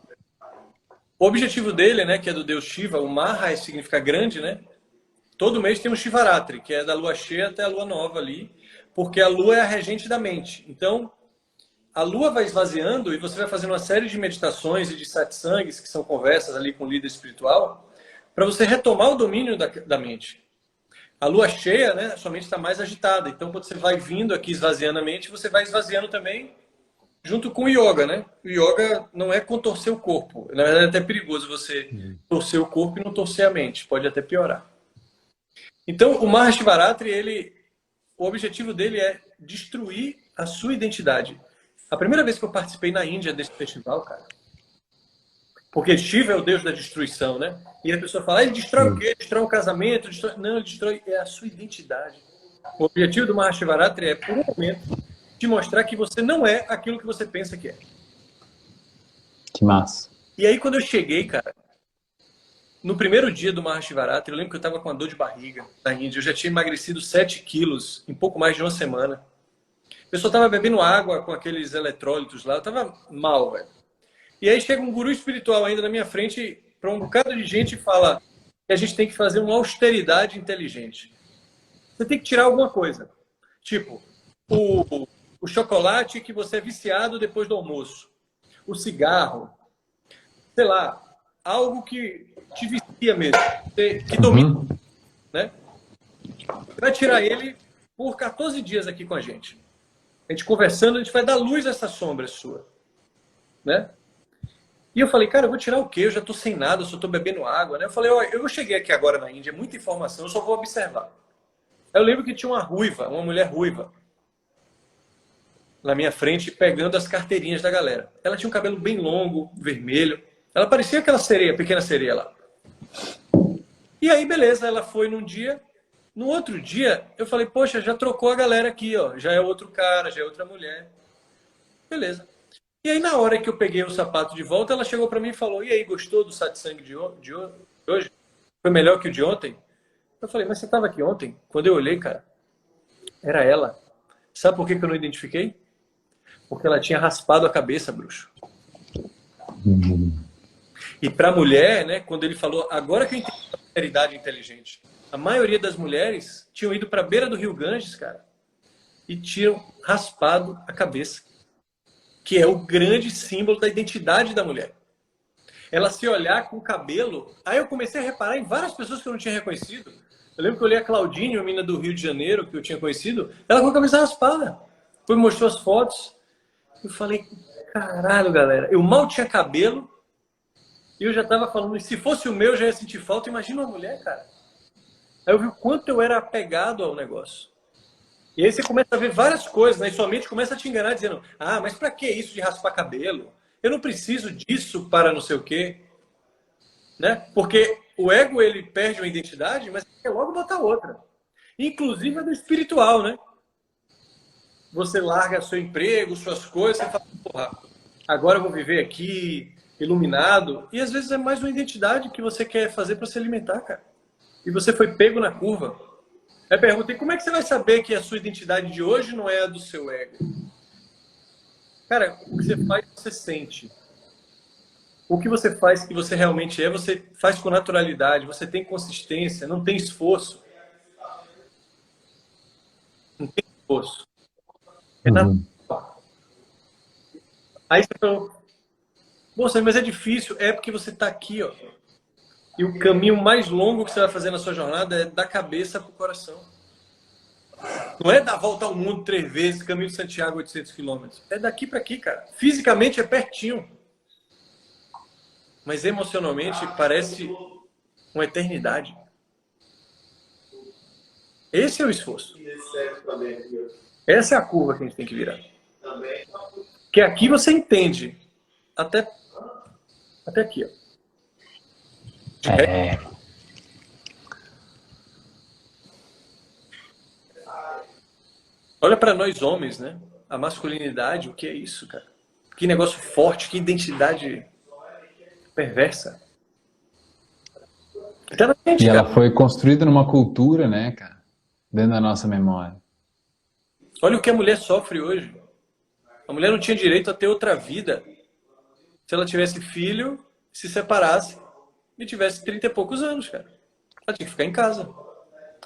O objetivo dele, né, que é do deus Shiva, o Maha significa grande, né? Todo mês tem um Shivaratri, que é da lua cheia até a lua nova ali, porque a lua é a regente da mente. Então, a lua vai esvaziando e você vai fazendo uma série de meditações e de satsangs, que são conversas ali com o líder espiritual, para você retomar o domínio da mente. A lua cheia, né, sua mente está mais agitada. Então, quando você vai vindo aqui esvaziando a mente, você vai esvaziando também junto com o yoga, né? O yoga não é contorcer o corpo. Na verdade, é até perigoso você torcer o corpo e não torcer a mente. Pode até piorar. Então, o Mahashivaratri, o objetivo dele é destruir a sua identidade. A primeira vez que eu participei na Índia desse festival, cara, porque Shiva é o deus da destruição, né? E a pessoa fala, ele destrói o quê? Destrói o casamento? Destrói... Não, ele destrói a sua identidade. O objetivo do Mahashivaratri é, por um momento, te mostrar que você não é aquilo que você pensa que é. Que massa. E aí, quando eu cheguei, cara, no primeiro dia do Mahashivaratri, eu lembro que eu estava com uma dor de barriga na Índia. Eu já tinha emagrecido 7 quilos em pouco mais de uma semana. A pessoa estava bebendo água com aqueles eletrólitos lá. Eu estava mal, velho. E aí chega um guru espiritual ainda na minha frente para um bocado de gente e fala que a gente tem que fazer uma austeridade inteligente. Você tem que tirar alguma coisa. Tipo, o chocolate que você é viciado depois do almoço. O cigarro. Sei lá, algo que te vicia mesmo. Que domina. Né? Você vai tirar ele por 14 dias aqui com a gente. A gente conversando, a gente vai dar luz a essa sombra sua. Né? E eu falei, cara, eu vou tirar o quê? Eu já tô sem nada, eu só tô bebendo água. Né? Eu falei, ó, eu cheguei aqui agora na Índia, é muita informação, eu só vou observar. Eu lembro que tinha uma mulher ruiva, na minha frente, pegando as carteirinhas da galera. Ela tinha um cabelo bem longo, vermelho. Ela parecia aquela sereia, pequena sereia lá. E aí, beleza, ela foi num dia. No outro dia, eu falei, poxa, já trocou a galera aqui, ó. Já é outro cara, já é outra mulher. Beleza. E aí, na hora que eu peguei o sapato de volta, ela chegou pra mim e falou, e aí, gostou do satsang de hoje? Foi melhor que o de ontem? Eu falei, mas você estava aqui ontem? Quando eu olhei, cara, era ela. Sabe por que eu não identifiquei? Porque ela tinha raspado a cabeça, bruxo. E para a mulher, né, quando ele falou, agora que eu entendi a austeridade inteligente, a maioria das mulheres tinham ido para a beira do Rio Ganges, cara, e tinham raspado a cabeça, que é o grande símbolo da identidade da mulher. Ela se olhar com o cabelo, aí eu comecei a reparar em várias pessoas que eu não tinha reconhecido. Eu lembro que eu olhei a Claudine, uma menina do Rio de Janeiro, que eu tinha conhecido, ela com a cabeça raspada. Depois mostrou as fotos. Eu falei, caralho, galera, eu mal tinha cabelo e eu já tava falando, e se fosse o meu, eu já ia sentir falta. Imagina uma mulher, cara. Aí eu vi o quanto eu era apegado ao negócio. E aí você começa a ver várias coisas, né? E sua mente começa a te enganar, dizendo, ah, mas pra que isso de raspar cabelo? Eu não preciso disso para não sei o quê. Né? Porque o ego, ele perde uma identidade, mas ele quer logo botar outra. Inclusive a do espiritual, né? Você larga seu emprego, suas coisas, você fala, porra, agora eu vou viver aqui, iluminado. E às vezes é mais uma identidade que você quer fazer para se alimentar, cara. E você foi pego na curva. Aí perguntei, como é que você vai saber que a sua identidade de hoje não é a do seu ego? Cara, o que você faz, você sente. O que você faz que você realmente é, você faz com naturalidade, você tem consistência, não tem esforço. Não tem esforço. É natural. Aí você falou, moça, mas é difícil. É porque você está aqui, ó. E o caminho mais longo que você vai fazer na sua jornada é da cabeça para o coração. Não é dar a volta ao mundo 3 vezes, caminho de Santiago, 800 quilômetros. É daqui para aqui, cara. Fisicamente é pertinho. Mas emocionalmente parece uma eternidade. Esse é o esforço. Essa é a curva que a gente tem que virar. Que aqui você entende. Até aqui, ó. Olha para nós homens, né? A masculinidade, o que é isso, cara? Que negócio forte, que identidade perversa. Até na gente, E ela cara. foi construída numa cultura, né, cara? Dentro da nossa memória. Olha o que a mulher sofre hoje. A mulher não tinha direito a ter outra vida se ela tivesse filho, se separasse e tivesse 30 e poucos anos, cara. Ela tinha que ficar em casa.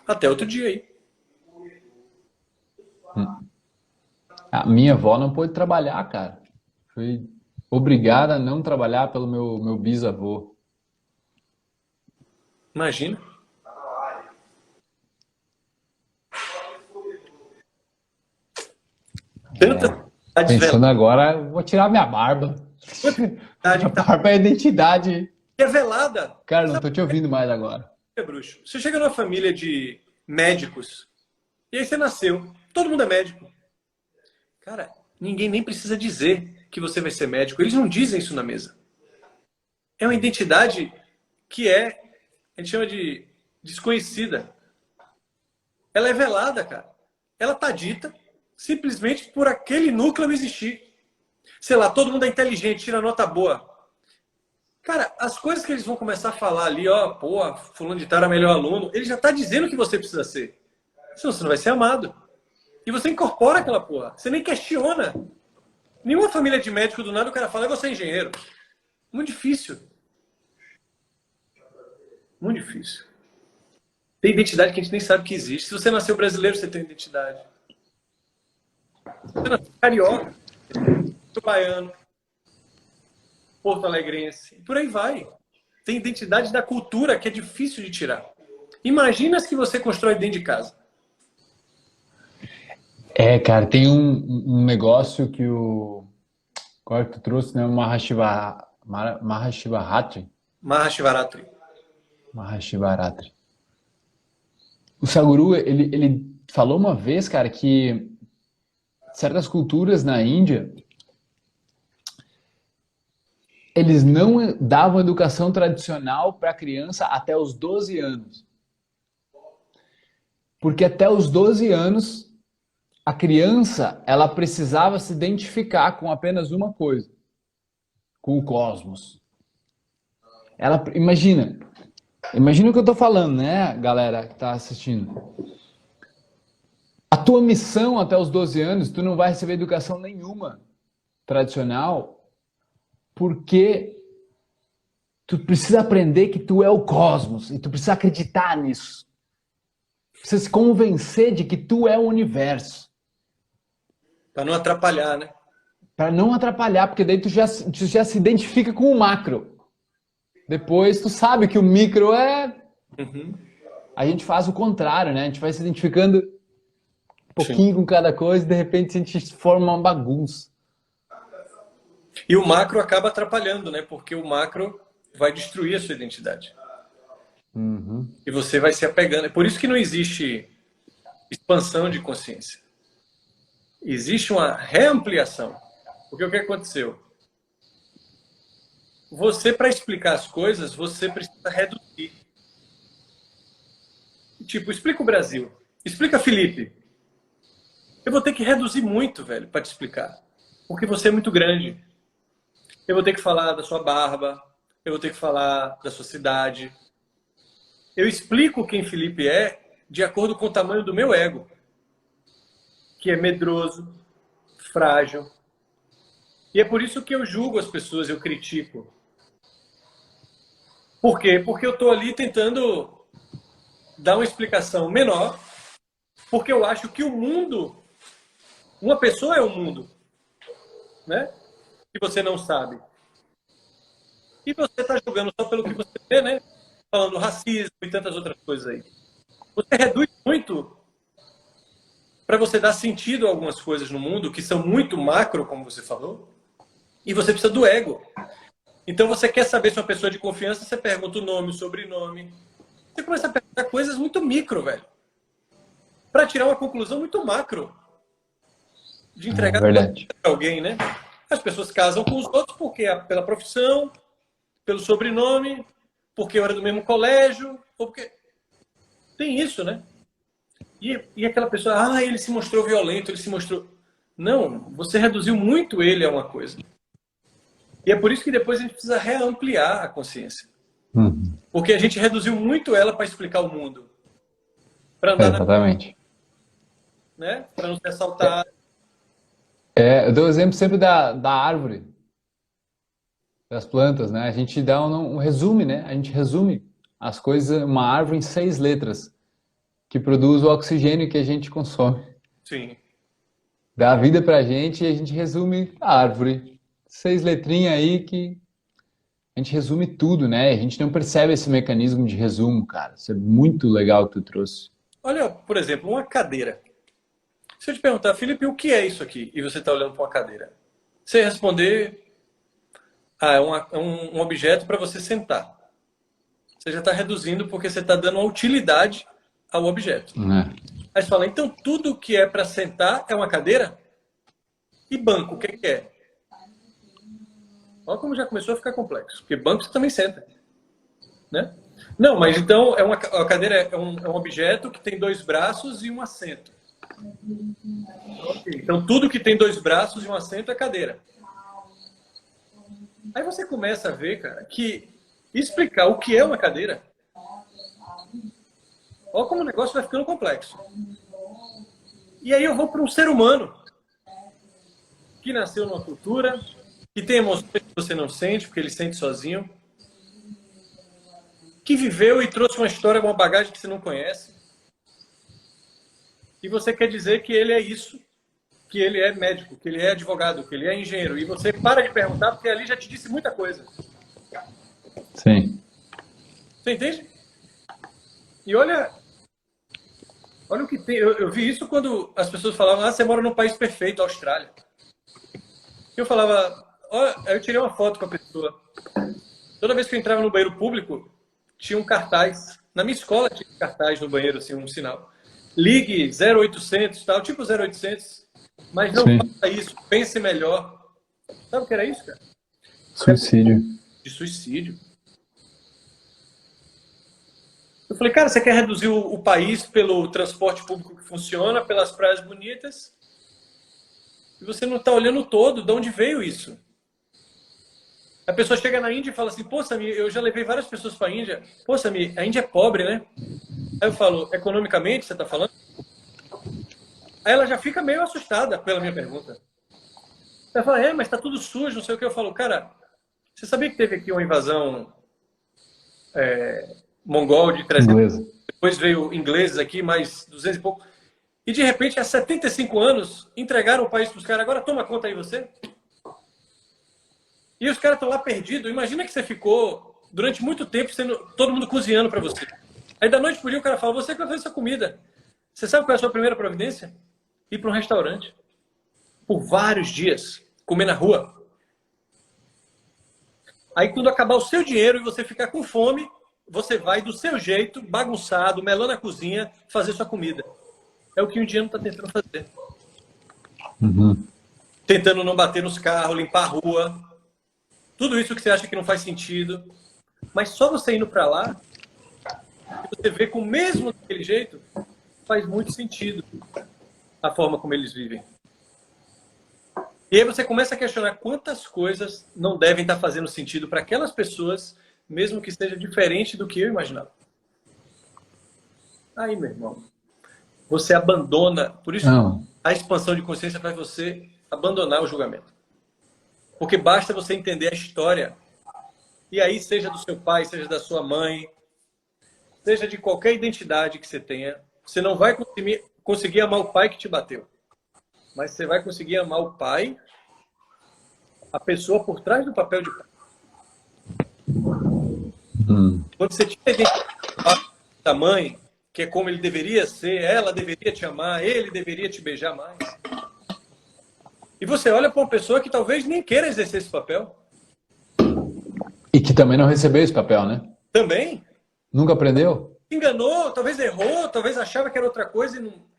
Até outro dia aí. A minha avó não pôde trabalhar, cara. Foi obrigada a não trabalhar pelo meu bisavô. Imagina. Tantas cidades Pensando agora, eu vou tirar minha barba. veladas A barba é a identidade. que é velada. Cara, não Sabe tô te ouvindo mais agora. o que é bruxo? Você chega numa família de médicos e aí você nasceu. Todo mundo é médico. Cara, ninguém nem precisa dizer que você vai ser médico. Eles não dizem isso na mesa. É uma identidade que a gente chama de desconhecida. Ela é velada, cara. Ela tá dita simplesmente por aquele núcleo existir. Sei lá, todo mundo é inteligente, tira nota boa. Cara, as coisas que eles vão começar a falar ali, ó, pô, fulano de tal era melhor aluno, ele já tá dizendo o que você precisa ser. Senão você não vai ser amado. E você incorpora aquela porra. Você nem questiona. Nenhuma família de médico do nada o cara fala, você é engenheiro. Muito difícil. Muito difícil. Tem identidade que a gente nem sabe que existe. Se você nasceu brasileiro, você tem identidade. Se você nasceu carioca, baiano, porto-alegrense, e por aí vai. Tem identidade da cultura que é difícil de tirar. Imagina as que você constrói dentro de casa. É, cara, tem um negócio que o... Qual é que tu trouxe, né? O Mahashivaratri. Mahashivaratri. Mahashivaratri. O Sadhguru, ele falou uma vez, cara, que certas culturas na Índia, eles não davam educação tradicional para a criança até os 12 anos. Porque até os 12 anos, a criança, ela precisava se identificar com apenas uma coisa, com o cosmos. Imagina o que eu tô falando, né, galera que tá assistindo. A tua missão até os 12 anos, tu não vai receber educação nenhuma tradicional, porque tu precisa aprender que tu é o cosmos e tu precisa acreditar nisso. Precisa se convencer de que tu é o universo. Para não atrapalhar, né? Para não atrapalhar, porque daí tu já se identifica com o macro. Depois tu sabe que o micro é... Uhum. A gente faz o contrário, né? A gente vai se identificando um pouquinho com cada coisa e de repente a gente forma uma bagunça. E o macro acaba atrapalhando, né? Porque o macro vai destruir a sua identidade. Uhum. E você vai se apegando. É por isso que não existe expansão de consciência. Existe uma reampliação. Porque o que aconteceu? Você, para explicar as coisas, você precisa reduzir. Tipo, explica o Brasil. Explica Felipe. Eu vou ter que reduzir muito, velho, para te explicar. Porque você é muito grande. Eu vou ter que falar da sua barba. Eu vou ter que falar da sua cidade. Eu explico quem Felipe é de acordo com o tamanho do meu ego. Que é medroso, frágil. E é por isso que eu julgo as pessoas, eu critico. Por quê? Porque eu estou ali tentando dar uma explicação menor, porque eu acho que o mundo, uma pessoa é o mundo, né? Que você não sabe. E você está julgando só pelo que você vê, né? Falando racismo e tantas outras coisas aí. Você reduz muito para você dar sentido a algumas coisas no mundo que são muito macro, como você falou, e você precisa do ego. Então você quer saber se uma pessoa é de confiança, você pergunta o nome, o sobrenome. Você começa a perguntar coisas muito micro, velho. Para tirar uma conclusão muito macro. De entregar para alguém, né? As pessoas casam com os outros porque pela profissão, pelo sobrenome, porque eu era do mesmo colégio, ou porque... Tem isso, né? E aquela pessoa, ele se mostrou violento, ele se mostrou... Não, você reduziu muito ele a uma coisa. E é por isso que depois a gente precisa reampliar a consciência. Uhum. Porque a gente reduziu muito ela para explicar o mundo. Para andar Exatamente. né? Para não ser assaltado. Eu dou o exemplo sempre da árvore, das plantas, né? A gente dá um resumo, né? A gente resume as coisas, uma árvore em 6 letras, que produz o oxigênio que a gente consome. Sim. Dá vida pra gente e a gente resume a árvore. 6 letrinhas aí que a gente resume tudo, né? A gente não percebe esse mecanismo de resumo, cara. Isso é muito legal que tu trouxe. Olha, por exemplo, uma cadeira. Se eu te perguntar, Felipe, o que é isso aqui? E você está olhando para uma cadeira. Você responder, é um objeto para você sentar. Você já está reduzindo porque você está dando uma utilidade ao objeto. Aí você fala, então tudo que é para sentar é uma cadeira? E banco, o que é? Olha como já começou a ficar complexo. Porque banco você também senta. Né? Não, mas então a cadeira é um objeto que tem 2 braços e um assento. Okay. Então tudo que tem 2 braços e um assento é cadeira. Aí você começa a ver, cara, que explicar o que é uma cadeira, olha como o negócio vai ficando complexo. E aí eu vou para um ser humano que nasceu numa cultura, que tem emoções que você não sente, porque ele sente sozinho, que viveu e trouxe uma história, uma bagagem que você não conhece. E você quer dizer que ele é isso, que ele é médico, que ele é advogado, que ele é engenheiro. E você para de perguntar, porque ali já te disse muita coisa. Sim. Você entende? E olha o que tem. Eu vi isso quando as pessoas falavam, você mora num país perfeito, Austrália. Eu falava, eu tirei uma foto com a pessoa. Toda vez que eu entrava no banheiro público, tinha um cartaz. Na minha escola tinha um cartaz no banheiro, assim, um sinal. Ligue 0800, tal, tipo 0800, mas não faça isso, pense melhor. Sabe o que era isso, cara? Suicídio. De suicídio. Eu falei, cara, você quer reduzir o país pelo transporte público que funciona, pelas praias bonitas, e você não está olhando todo, de onde veio isso? A pessoa chega na Índia e fala assim, pô, Samir, eu já levei várias pessoas para a Índia. Pô, Samir, a Índia é pobre, né? Aí eu falo, economicamente, você está falando? Aí ela já fica meio assustada pela minha pergunta. Ela fala, mas está tudo sujo, não sei o que. Eu falo, cara, você sabia que teve aqui uma invasão mongol de 300 anos? Depois veio ingleses aqui, mais 200 e pouco. E de repente, há 75 anos, entregaram o país para os caras. Agora toma conta aí você. E os caras estão lá perdidos. Imagina que você ficou durante muito tempo sendo todo mundo cozinhando para você. Aí da noite pro dia o cara fala, você que vai fazer essa comida. Você sabe qual é a sua primeira providência? Ir para um restaurante. Por vários dias. Comer na rua. Aí quando acabar o seu dinheiro e você ficar com fome, você vai do seu jeito, bagunçado, melando na cozinha, fazer sua comida. É o que o indiano está tentando fazer. Uhum. Tentando não bater nos carros, limpar a rua. Tudo isso que você acha que não faz sentido. Mas só você indo para lá, você vê que o mesmo daquele jeito faz muito sentido a forma como eles vivem. E aí você começa a questionar quantas coisas não devem estar fazendo sentido para aquelas pessoas, mesmo que seja diferente do que eu imaginava. Aí, meu irmão, você abandona. Por isso, a expansão de consciência faz você abandonar o julgamento. Porque basta você entender a história. E aí, seja do seu pai, seja da sua mãe, seja de qualquer identidade que você tenha, você não vai conseguir amar o pai que te bateu. Mas você vai conseguir amar o pai, a pessoa por trás do papel de pai. Quando você tinha a identidade da mãe, que é como ele deveria ser, ela deveria te amar, ele deveria te beijar mais. E você olha para uma pessoa que talvez nem queira exercer esse papel. E que também não recebeu esse papel, né? Também. Nunca aprendeu? Enganou, talvez errou, talvez achava que era outra coisa e não...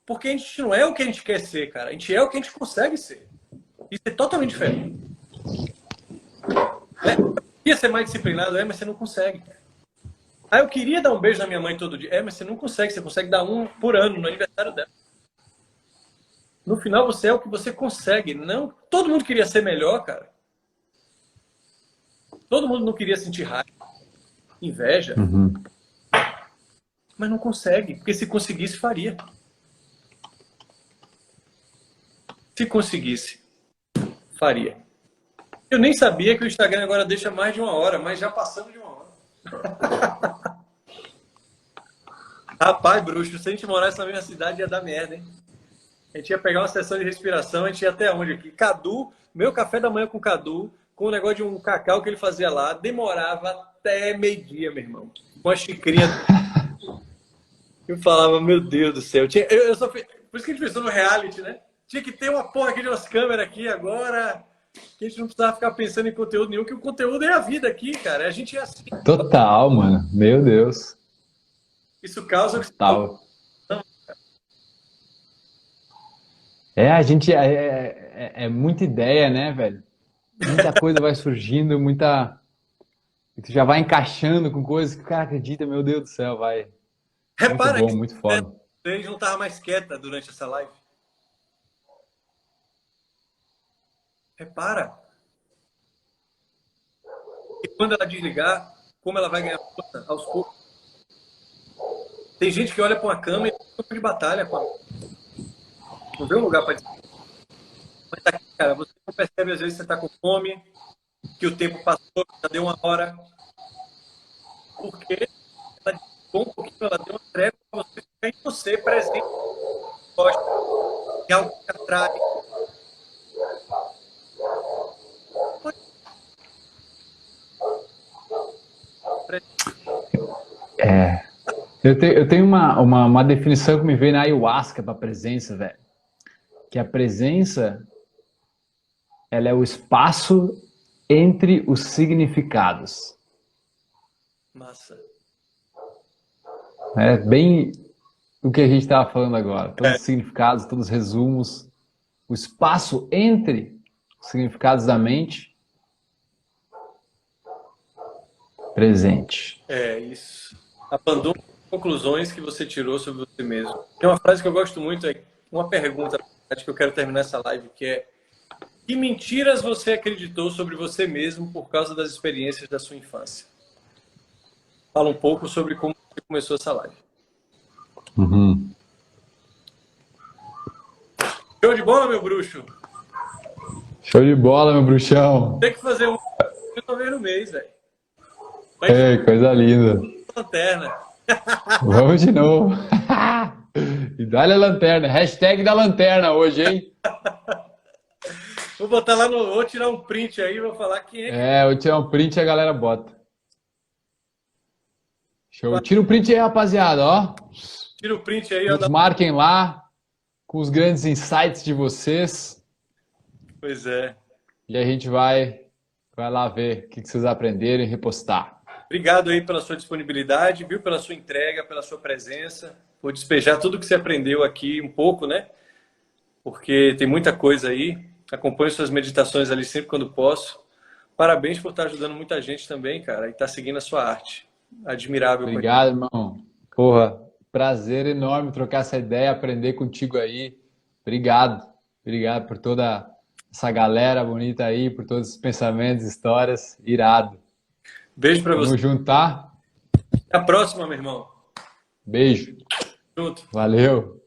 Porque a gente não é o que a gente quer ser, cara. A gente é o que a gente consegue ser. Isso é totalmente diferente. Eu queria ser mais disciplinado, mas você não consegue. Eu queria dar um beijo na minha mãe todo dia. Mas você não consegue. Você consegue dar um por ano no aniversário dela. No final, você é o que você consegue. Não, todo mundo queria ser melhor, cara. Todo mundo não queria sentir raiva. inveja, Uhum. mas não consegue, porque se conseguisse, faria. Se conseguisse, faria. Eu nem sabia que o Instagram agora deixa mais de 1 hora, mas já passamos de 1 hora. Rapaz, bruxo, se a gente morasse na mesma cidade ia dar merda, hein? A gente ia pegar uma sessão de respiração, a gente ia até onde aqui? Cadu, meu café da manhã com Cadu, com o negócio de um cacau que ele fazia lá, demorava até meio-dia, meu irmão. Com a xicrinha. Eu falava, meu Deus do céu. Por isso que a gente pensou no reality, né? Tinha que ter uma porra aqui de umas câmeras aqui agora, que a gente não precisava ficar pensando em conteúdo nenhum, que o conteúdo é a vida aqui, cara. A gente é assim. Total, mano. Meu Deus. Isso causa... Total. A gente é muita ideia, né, velho? Muita coisa vai surgindo, muita. Tu já vai encaixando com coisas que o cara acredita, meu Deus do céu, vai. Repara muito bom, que muito foda. a gente não estava mais quieta durante essa live. Repara. E quando ela desligar, como ela vai ganhar força aos poucos. Tem gente que olha para uma cama e tem um campo de batalha. Não vê um lugar para dizer. Mas tá aqui, cara, você não percebe às vezes que você está com fome, que o tempo passou, já deu 1 hora. Porque ela desligou um pouquinho, ela deu uma treva para você ficar em você, presente. Gosta. É algo que atrai. Eu tenho uma definição que me veio na ayahuasca para presença, velho. Que a presença, ela é o espaço entre os significados. Massa. É bem o que a gente estava falando agora. Todos os significados, todos os resumos. O espaço entre os significados da mente. Presente. É isso. Abandone as conclusões que você tirou sobre você mesmo. Tem uma frase que eu gosto muito, é uma pergunta que eu quero terminar essa live, que é: que mentiras você acreditou sobre você mesmo por causa das experiências da sua infância? Fala um pouco sobre como você começou essa live. Uhum. Show de bola, meu bruxo? Show de bola, meu bruxão. Tem que fazer uma vez no mês, velho. Ei, coisa linda. Lanterna. Vamos de novo. E dá-lhe a lanterna. Hashtag da lanterna hoje, hein? Vou botar lá no... Vou tirar um print aí, vou falar quem é. Vou tirar um print e a galera bota. Show. Tira o print aí, rapaziada, ó. Tira o print aí, ó. Nos marquem lá com os grandes insights de vocês. Pois é. E a gente vai lá ver o que vocês aprenderam e repostar. Obrigado aí pela sua disponibilidade, viu? Pela sua entrega, pela sua presença. Vou despejar tudo que você aprendeu aqui um pouco, né? Porque tem muita coisa aí. Acompanho suas meditações ali sempre quando posso. Parabéns por estar ajudando muita gente também, cara, e estar seguindo a sua arte. Admirável. Obrigado, irmão. Porra, prazer enorme trocar essa ideia, aprender contigo aí. Obrigado. Obrigado por toda essa galera bonita aí, por todos os pensamentos, histórias. Irado. Beijo pra você. Vamos juntar. Até a próxima, meu irmão. Beijo. Junto. Valeu.